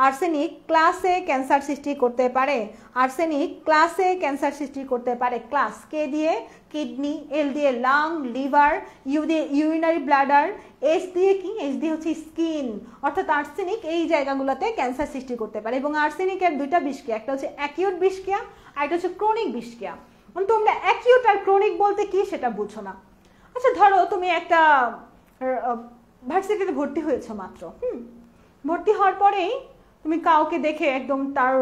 আর্সেনিক ক্লাসে ক্যান্সার সৃষ্টি করতে পারে, আর্সেনিক ক্লাসে ক্যান্সার সৃষ্টি করতে পারে। ক্লাস কে দিয়ে কিডনি, এল দিয়ে লাং লিভার, ইউ দিয়ে ইউরিনারি ব্লাডার, এস দিয়ে কি? এস দিয়ে হচ্ছে স্কিন। অর্থাৎ আর্সেনিক এই জায়গাগুলোতে ক্যান্সার সৃষ্টি করতে পারে। এবং আর্সেনিকের দুইটা বিষক্রিয়া, একটা হচ্ছে অ্যাকিউট বিষক্রিয়া আর একটা হচ্ছে ক্রনিক বিষক্রিয়া। তোমরা অ্যাকিউট আর ক্রনিক বলতে কি সেটা বুঝো না। আচ্ছা ধরো তুমি একটা ভার্সিটিতে ভর্তি হয়েছো মাত্র, ভর্তি হওয়ার পরেই তুমি কাউকে দেখে একদম তার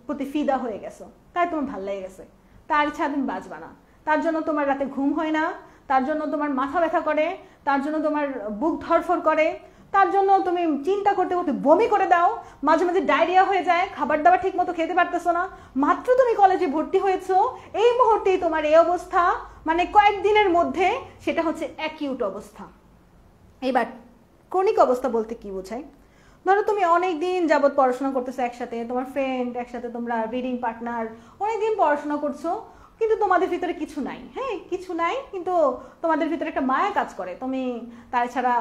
প্রতি ফিদা হয়ে গেছো, তাই তোমার ভালো লেগে গেছে, তার ইচ্ছা তুমি বাঁচবা না, তার জন্য তোমার রাতে ঘুম হয় না, তার জন্য তোমার মাথা ব্যথা করে, তার জন্য তোমার বুক ধরফর করে, তার জন্য তুমি চিন্তা করতে করতে বমি করে দাও, মাঝে মাঝে ডায়রিয়া হয়ে যায়, খাবার দাবার ঠিক মতো খেতে পারতেছো না। মাত্র তুমি কলেজে ভর্তি হয়েছো, এই মুহূর্তেই তোমার এই অবস্থা, মানে কয়েকদিনের মধ্যে, সেটা হচ্ছে অ্যাকিউট অবস্থা। এবার ক্রনিক অবস্থা বলতে কি বোঝায়? ধরো তুমি অনেক দিন যাবত পড়াশোনা করতেছো একসাথে, তোমার ফ্রেন্ড একসাথে, তোমরা রিডিং পার্টনার, অনেকদিন পড়াশোনা করছো, কিন্তু তোমাদের ভিতরে কিছু নাই, হ্যাঁ কিছু নাই, কিন্তু তোমাদের ভিতরে একটা মায়া কাজ করে। তুমি তার ছাড়া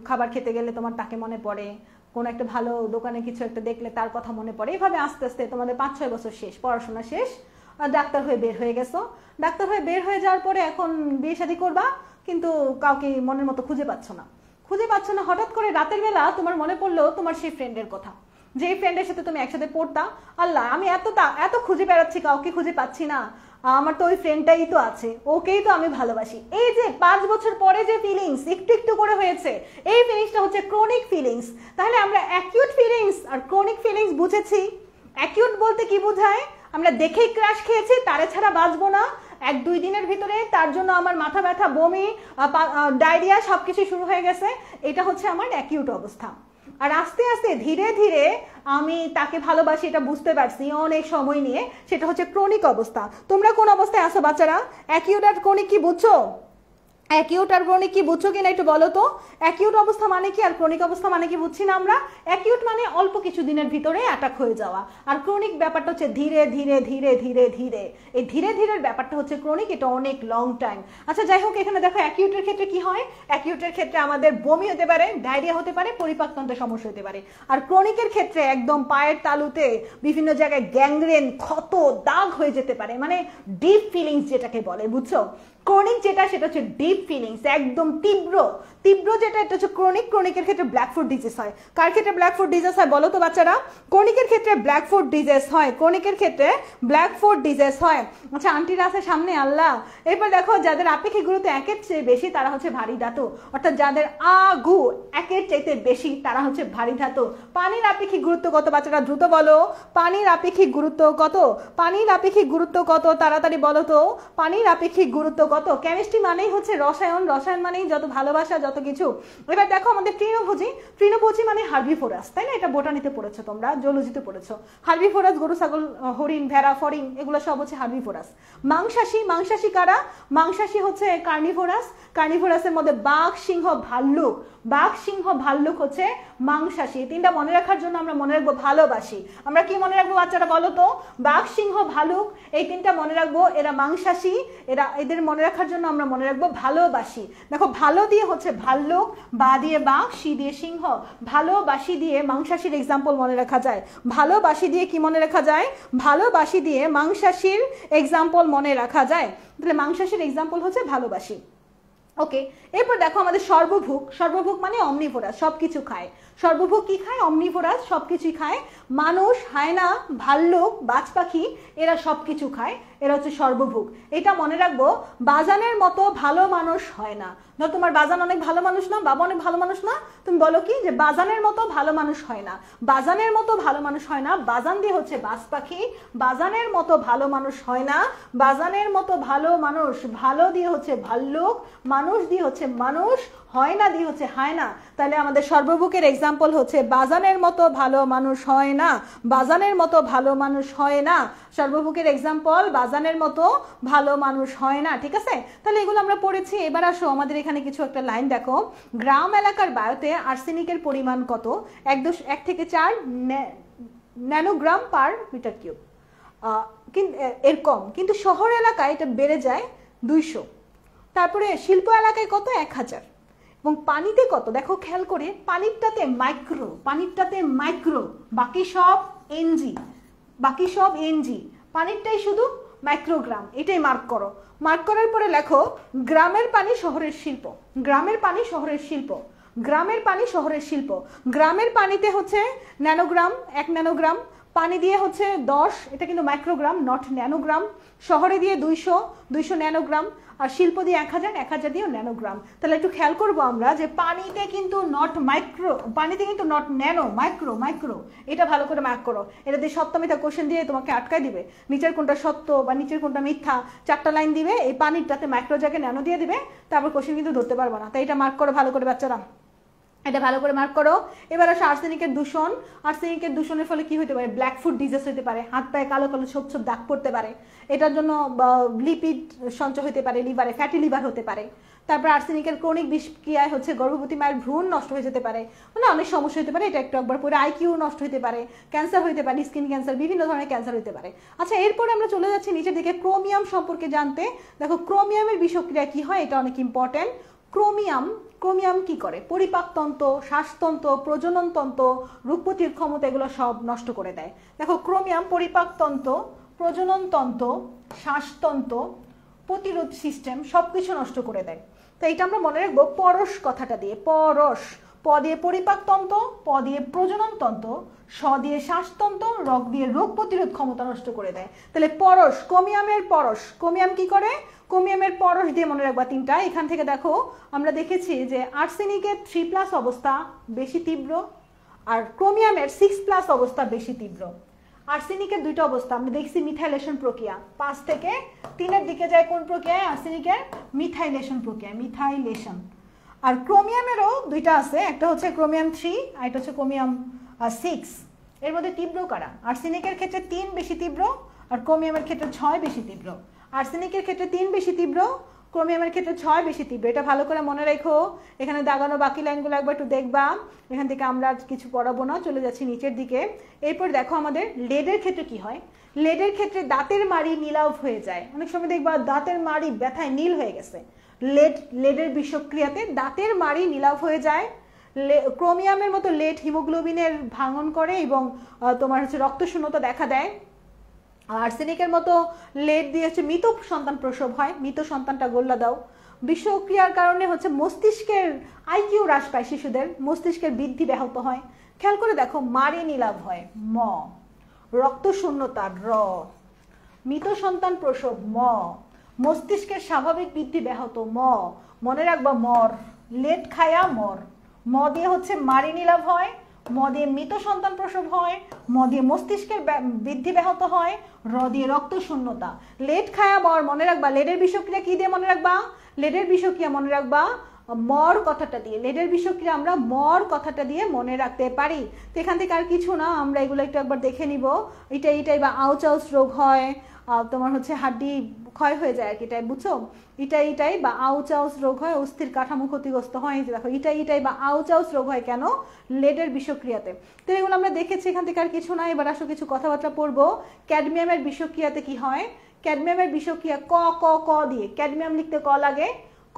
খাবার খেতে গেলে তোমার তাকে মনে পড়ে, কোনো একটা ভালো দোকানে কিছু একটা দেখলে তার কথা মনে পড়ে। এইভাবে আস্তে আস্তে তোমাদের 5-6 বছর শেষ, পড়াশোনা শেষ, ডাক্তার হয়ে বের হয়ে গেছো। ডাক্তার হয়ে বের হয়ে যাওয়ার পরে এখন বিয়ে শাদী করবা, কিন্তু কাউকে মনের মতো খুঁজে পাচ্ছ না। হঠাৎ করে রাতের বেলা তোমার মনে পড়লো তোমার সেই ফ্রেন্ডের কথা, যেই ফ্রেন্ডের সাথে তুমি একসাথে পড়তা। আল্লাহ, আমি এত খুঁজে বেড়াচ্ছি, কাউকে খুঁজে পাচ্ছি না, আমার তো ওই ফ্রেন্ডটাই তো আছে, ওকেই তো আমি ভালোবাসি। এই যে 5 বছর পরে যে ফিলিংস একটু একটু করে হয়েছে, এই ফিলিংসটা হচ্ছে ক্রনিক ফিলিংস। তাহলে আমরা অ্যাকিউট ফিলিংস আর ক্রনিক ফিলিংস বুঝেছি। অ্যাকিউট বলতে কি বোঝায়? আমরা দেখেই ক্রাশ খেয়েছি, তারে ছাড়া বাঁচবো না, 1-2 দিনের ভিতরে তার জন্য আমার মাথা ব্যথা, বমি, ডায়রিয়া সবকিছু শুরু হয়ে গেছে, এটা হচ্ছে আমার অ্যাকিউট অবস্থা। আর আস্তে আস্তে ধীরে ধীরে আমি তাকে ভালোবাসি, এটা বুঝতে পারছি অনেক সময় নিয়ে, সেটা হচ্ছে ক্রনিক অবস্থা। তোমরা কোন অবস্থায় আছো বাচ্চারা? অ্যাকিউট আর ক্রনিক কি বুঝছো? অ্যাকিউট আর ক্রনিক কি বুঝছো কিনা একটু বলো তো। অ্যাকিউট অবস্থা মানে কি আর ক্রনিক অবস্থা মানে কি বুঝছি না আমরা। অ্যাকিউট মানে অল্প কিছু দিনের ভিতরে অ্যাটাক হয়ে যাওয়া, আর ক্রনিক ব্যাপারটা হচ্ছে ধীরে ধীরে ধীরে ধীরে ধীরে। এই ধীরে ধীরে ব্যাপারটা হচ্ছে ক্রনিক, এটা অনেক লং টাইম। আচ্ছা যাই হোক, এখানে দেখো অ্যাকিউটের ক্ষেত্রে কি হয়। অ্যাকিউটের ক্ষেত্রে আমাদের বমি হতে পারে, ডায়রিয়া হতে পারে, পরিপাকতন্ত্রের সমস্যা হতে পারে। আর ক্রনিকের ক্ষেত্রে একদম পায়ের তালুতে বিভিন্ন জায়গায় গ্যাংগ্রেন, ক্ষত, দাগ হয়ে যেতে পারে, মানে ডিপ ফিলিংস যেটাকে বলে, বুঝছো। ক্রনিক যেটা সেটা হচ্ছে ডিপ ফিলিংস, একদম তীব্র তীব্র যেটা, এটা হচ্ছে ক্রনিক। ক্রনিকের ক্ষেত্রে ব্ল্যাকফুট ডিজিজ হয়। কার ক্ষেত্রে ব্ল্যাকফুট ডিজিজ হয় বলো তো বাচ্চারা। ক্রনিকের ক্ষেত্রে ব্ল্যাকফুট ডিজিজ হয়, ক্রনিকের ক্ষেত্রে ব্ল্যাকফুট ডিজিজ হয়। আচ্ছা আন্টিরা আছে সামনে, আল্লাহ। এরপর দেখো যাদের আপেক্ষিক গুরুত্ব একের চেয়ে বেশি তারা হচ্ছে ভারী ধাতু, অর্থাৎ যাদের আগু একের চাইতে বেশি তারা হচ্ছে ভারী ধাতু। পানির আপেক্ষিক গুরুত্ব কত বাচ্চারা, দ্রুত বলো। পানির আপেক্ষিক গুরুত্ব কত, পানির আপেক্ষিক গুরুত্ব কত, তাড়াতাড়ি বলো তো। পানির আপেক্ষিক গুরুত্ব কত। কেমিস্ট্রি মানেই হচ্ছে রসায়ন, রসায়ন মানেই যত ভালোবাসা, যত কিছু। এবার দেখো আমাদের তৃণভোজী, তৃণভোজী মানে হার্বিভোরাস, তাই না? এটা বোটানিতে পড়েছো তোমরা, জুলজিতে পড়েছো। হার্বিভোরাস গরু, ছাগল, হরিণ, ভেড়া, ফড়িং, এগুলো সব হচ্ছে হার্বিভোরাস। মাংসাশী, মাংসাশী কারা? মাংসাশী হচ্ছে কার্নিভোরাস। কার্নিভোরাসের মধ্যে বাঘ, সিংহ, ভাল্লুক। বাঘ, সিংহ, ভাল্লুক হচ্ছে মাংসাশী। তিনটা মনে রাখার জন্য আমরা মনে রাখবো ভালোবাসি। আমরা কি মনে রাখবো বাচ্চারা বলো তো? বাঘ, সিংহ, ভালুক, এই তিনটা মনে রাখবো, এরা মাংসাশী। এদের মনে রাখার জন্য আমরা মনে রাখবো ভালোবাসি। দেখো ভালো দিয়ে হচ্ছে ভাল্লুক, বা দিয়ে বাঘ, সি দিয়ে সিংহ। ভালোবাসি দিয়ে মাংসাশীর এক্সাম্পল মনে রাখা যায়। ভালোবাসি দিয়ে কি মনে রাখা যায়? ভালোবাসি দিয়ে মাংসাশীর এক্সাম্পল মনে রাখা যায়। তাহলে মাংসাশীর এক্সাম্পল হচ্ছে ভালোবাসি। ওকে, এরপর দেখো আমাদের সর্বভুক। সর্বভুক মানে অমনিভোরাস, সবকিছু খায়। সর্বভুক কি খায়? অমনিভোরাস, সবকিছুই খায়। মানুষ, হায়না, ভাল্লুক, বাজ পাখি, এরা সবকিছু খায়, এরা হচ্ছে সর্বভুক। এটা মনে রাখবো, বাজানের মতো ভালো মানুষ হয় না। ধর তোমার বাজান অনেক ভালো মানুষ না, বাবা অনেক ভালো মানুষ না, তুমি বলো কি যে বাজানের মতো ভালো মানুষ হয় না। বাজানের মতো ভালো মানুষ হয় না, বাজান দিয়ে হচ্ছে বাজ পাখি। বাজানের মতো ভালো মানুষ হয় না, বাজানের মতো ভালো মানুষ, ভালো দিয়ে হচ্ছে ভাল্লুক, মানুষ দিয়ে হচ্ছে মানুষ, হয় না দিয়ে হচ্ছে হায়না। তাহলে আমাদের সর্বভুকের এক্সাম্পল হচ্ছে বাজানের মতো ভালো মানুষ হয় না, বাজানের মতো ভালো মানুষ হয় না। সর্বভুকের এক্সাম্পল বাজানের মতো ভালো মানুষ হয় না, ঠিক আছে? তাহলে এগুলো আমরা পড়েছি। এবার আসো আমাদের এখানে কিছু একটা লাইন দেখো। গ্রাম এলাকার বায়ুতে আর্সেনিকের পরিমাণ কত? 1 থেকে 4 ন্যানোগ্রাম পার মিটার কিউব। এর কম, কিন্তু শহর এলাকায় এটা বেড়ে যায় 200। তারপরে শিল্প এলাকায় কত? 1000। এবং পানিতে কত? দেখো খেয়াল করে, পানিরটাতে মাইক্রো, পানিরটাতে মাইক্রো, বাকি সব এনজি, বাকি সব এনজি, পানিরটাই শুধু মাইক্রোগ্রাম। এটাই মার্ক করো। মার্ক করার পরে লেখো গ্রামের পানি শহরের শিল্প। গ্রামের পানি শহরের শিল্প, গ্রামের পানি শহরের শিল্প। গ্রামের পানিতে হচ্ছে ন্যানোগ্রাম, 1 ন্যানোগ্রাম। পানি দিয়ে হচ্ছে 10, এটা কিন্তু মাইক্রোগ্রাম নট ন্যানোগ্রাম। শহরে দিয়ে 200 ন্যানোগ্রাম। আর শিল্প দিয়ে 1000 দিয়ে ন্যানোগ্রাম। তাহলে একটু খেয়াল করবো আমরা যে পানিতে কিন্তু নট মাইক্রো, পানিতে কিন্তু নট ন্যানো, মাইক্রো, মাইক্রো। এটা ভালো করে মার্ক করো। এটা দিয়ে সত্য মিথ্যা কোশ্চেন দিয়ে তোমাকে আটকায় দিবে। নিচের কোনটা সত্য বা নিচের কোনটা মিথ্যা 4টা লাইন দিবে, এই পানিরটাতে মাইক্রো জায়গায় ন্যানো দিয়ে দিবে, তারপর কোশ্চেন কিন্তু ধরতে পারবো না। তাই এটা মার্ক করো ভালো করে বাচ্চারা, এটা ভালো করে মার্ক করো। এবার আসো আর্সেনিকের দূষণ। আর্সেনিকের দূষণের ফলে কি হতে পারে? ব্ল্যাকফুট ডিজিজ হতে পারে, হাত পায়ে কালো কালো ছোপ ছোপ দাগ পড়তে পারে। এটার জন্য লিপিড সঞ্চয় হতে পারে লিভারে, ফ্যাটি লিভার হতে পারে। তারপর আর্সেনিকের ক্রনিক বিষক্রিয়ায় হচ্ছে গর্ভবতী মায়ের ভ্রূণ নষ্ট হয়ে যেতে পারে, মানে অনেক সমস্যা হতে পারে। এটা একটু একবার পরে আইকিউ নষ্ট হতে পারে, ক্যান্সার হতে পারে, স্কিন ক্যান্সার, বিভিন্ন ধরনের ক্যান্সার হতে পারে। আচ্ছা এরপরে আমরা চলে যাচ্ছি নিচের দিকে ক্রোমিয়াম সম্পর্কে জানতে। দেখো ক্রোমিয়ামের বিষক্রিয়া কি হয়, এটা অনেক ইম্পর্টেন্ট। ক্রোমিয়াম কি করে? পরিপাকতন্ত্র, শ্বাসতন্ত্র, প্রজননতন্ত্র, রোগ প্রতিরোধ ক্ষমতা, এগুলো সব নষ্ট করে দেয়। দেখো ক্রোমিয়াম পরিপাকতন্ত্র, প্রজননতন্ত্র, শ্বাসতন্ত্র, প্রতিরোধ সিস্টেম সবকিছু নষ্ট করে দেয়। তো এটা আমরা মনে রাখবো পরশ কথাটা দিয়ে। পরশ, প দিয়ে পরিপাকতন্ত্র, প দিয়ে প্রজননতন্ত্র, স দিয়ে শ্বাসতন্ত্র, রগ দিয়ে রোগ প্রতিরোধ ক্ষমতা নষ্ট করে দেয়। তাহলে পরশ, ক্রোমিয়ামের পরশ। ক্রোমিয়াম কি করে? ক্রোমিয়ামের পরশ দিয়ে মনে রাখবা 3টা। এখান থেকে দেখো আমরা দেখেছি যে আর্সেনিকের 3+ অবস্থা বেশি তীব্র, আর ক্রোমিয়ামের 6+ অবস্থা বেশি তীব্র। আর্সেনিকের 2টা অবস্থা আমরা দেখছি, মিথাইলেশন প্রক্রিয়া, 5 থেকে 3-এর দিকে যায় কোন প্রক্রিয়ায়? আর্সেনিকের মিথাইলেশন প্রক্রিয়া, মিথাইলেশন। আর ক্রোমিয়ামেরও 2টা আছে, একটা হচ্ছে ক্রোমিয়াম 3 আর একটা হচ্ছে ক্রোমিয়াম 6। এর মধ্যে তীব্র কারা? আর্সেনিকের ক্ষেত্রে 3 বেশি তীব্র, আর ক্রোমিয়ামের ক্ষেত্রে 6 বেশি তীব্র। আর্সেনিকের ক্ষেত্রে 3 বেশি তীব্র, ক্রোমিয়ামের ক্ষেত্রে 6 বেশি তীব্র, এটা ভালো করে মনে রেখো। এখানে দাগানো বাকি লাইনগুলো একবার একটু দেখবা। এখান থেকে আমরা কিছু পড়াবো না, চলে যাচ্ছি নিচের দিকে। এরপর দেখো আমাদের লেডের ক্ষেত্রে কি হয়। লেডের ক্ষেত্রে দাঁতের মাড়ি নীলাভ হয়ে যায়, অনেক সময় দেখবা দাঁতের মাড়ি ব্যথায় নীল হয়ে গেছে। লেডের বিষক্রিয়াতে দাঁতের মাড়ি নীলাভ হয়ে যায়। ক্রোমিয়ামের মতো লেড হিমোগ্লোবিনের ভাঙন করে এবং তোমার হচ্ছে রক্তশূন্যতা দেখা দেয়। আর্সেনিকের মতো লেড দিয়ে হচ্ছে মৃত সন্তান প্রসব হয়, মৃত সন্তানটা গোল্লা দাও। বিষক্রিয়ার কারণে হচ্ছে মস্তিষ্কের আইকিউ হ্রাস পায়, শিশুদের মস্তিষ্কের বৃদ্ধি ব্যাহত হয়। খেয়াল করে দেখো, মাড়ি নীলাভ হয় ম, রক্তশূন্যতা র, মৃত সন্তান প্রসব ম, মস্তিষ্কের স্বাভাবিক বৃদ্ধি ব্যাহত ম, মনে রাখবা মর, লেড খায়া মর। ম দিয়ে হচ্ছে মাড়ি নীলাভ হয়, ম দিয়ে মৃত সন্তান প্রসব হয়, ম দিয়ে মস্তিষ্কের বৃদ্ধি ব্যাহত হয়, র দিয়ে রক্ত শূন্যতা। লেড খায়া মর মনে রাখবা। লেডের বিষক্রিয়া কি দিয়ে মনে রাখবা? লেডের বিষক্রিয়া মনে রাখবা মর কথাটা দিয়ে। লেডের বিষক্রিয়া আমরা মর কথাটা দিয়ে মনে রাখতে পারি। তো এখান থেকে আর কিছু না, আমরা এগুলো একটু একবার দেখে নিব। এটাই বা আউচাউস রোগ হয়, তোমার হচ্ছে হাড্ডি ক্ষয় হয়ে যায় আর কি, এটাই বুঝছো? ইটাই বা আউচাউস রোগ হয়, অস্থির কাঠামো ক্ষতিগ্রস্ত হয়। দেখো ইটাই বা আউচাউস রোগ হয় কেন? লেডের বিষক্রিয়াতে। তো এগুলো আমরা দেখেছি, এখান থেকে আর কিছু না। এবার আসো কিছু কথাবার্তা পড়বো। ক্যাডমিয়ামের বিষক্রিয়াতে কি হয়? ক্যাডমিয়ামের বিষক্রিয়া ক দিয়ে, ক্যাডমিয়াম লিখতে ক লাগে,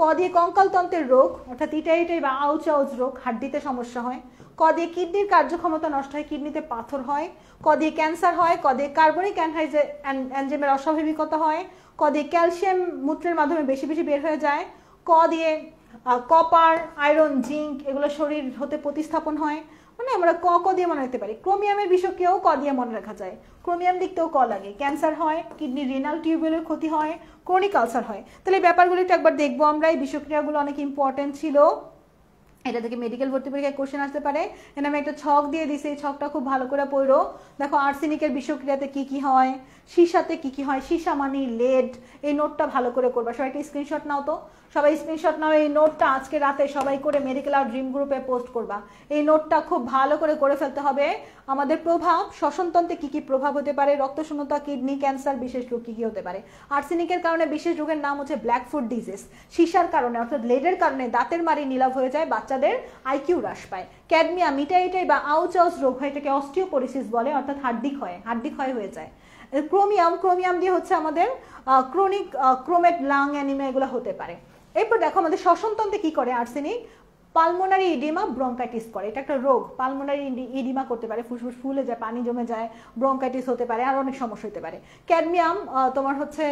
ক দিয়ে কঙ্কালতন্ত্রের রোগ অর্থাৎ ইটাই বা আউচাউস রোগ, হাড্ডিতে সমস্যা হয়। ক দিয়ে কিডনির কার্যক্ষমতা নষ্ট হয়, কিডনিতে পাথর হয়। ক দিয়ে ক্যান্সার হয়, ক দিয়ে কার্বনিক অ্যানজাইমের অস্বাভাবিকতা হয়, ক দিয়ে ক্যালসিয়াম মূত্রের মাধ্যমে বেশি বেশি বের হয়ে যায়, ক দিয়ে কপার, আয়রন, জিঙ্ক এগুলো শরীর হতে প্রতিস্থাপন হয়। মানে আমরা ক দিয়ে মনে রাখতে পারি। ক্রোমিয়ামের বিষয়কেও ক দিয়ে মনে রাখা যায়, ক্রোমিয়াম লিখতেও ক লাগে। ক্যান্সার হয়, কিডনি রিনাল টিউবুলের ক্ষতি হয়, ক্রনিক আলসার হয়। তাহলে এই ব্যাপারগুলো একটু একবার দেখবো আমরা। এই বিষক্রিয়াগুলো অনেক ইম্পর্টেন্ট ছিল, এটা থেকে মেডিকেল ভর্তি পরীক্ষায় কোশ্চেন আসতে পারে। এখানে আমি একটা ছক দিয়ে দিছি, এই ছকটা খুব ভালো করে পড়ো। দেখো আর্সেনিকের বিষক্রিয়াতে কি কি হয়, সীসাতে কি কি হয়। সীসা মানে লেড। এই নোটটা ভালো করে করবা, সবাই একটা স্ক্রিনশট নাও তো, সবাই স্ক্রিনশট নাও। এই নোটটা আজকে রাতে সবাই করে মেডিকেল আর ড্রিম গ্রুপে পোস্ট করবা। এই নোটটা খুব ভালো করে ফেলতে হবে। আমাদের প্রভাব, শ্বসনতন্ত্রে কি কি প্রভাব হতে পারে, রক্তশূন্যতা, কিডনি ক্যান্সার, বিশেষ রোগ কি কি হতে পারে। আর্সেনিকের কারণে বিশেষ রোগের নাম হচ্ছে ব্ল্যাক ফুট ডিজিজ। সীসার কারণে অর্থাৎ লেডের কারণে দাঁতের মাড়ি নীলাভ হয়ে যায়, বাচ্চাদের আইকিউ হ্রাস পায়। ক্যাডমিয়াম ইটাই বা আউচাউস রোগ হয়, এটাকে অস্টিওপোরিসিস বলে, অর্থাৎ হাড্ডি ক্ষয় হয়ে যায়। ক্রোমিয়াম দিয়ে হচ্ছে আমাদের ক্রনিক ক্রোমেট লাং অ্যানিমিয়া এগুলো হতে পারে। এরপর দেখো আমাদের শ্বসনতন্ত্রে কি করে আর্সেনিক। পালমোনারি ইডিমা, ব্রঙ্কাইটিস করে, এটা একটা রোগ। পালমোনারি ইডিমা করতে পারে, ফুসফুস ফুলে যায়, পানি জমে যায়, ব্রঙ্কাইটিস হতে পারে, আর অনেক সমস্যা হতে পারে। ক্যাডমিয়াম তোমার হচ্ছে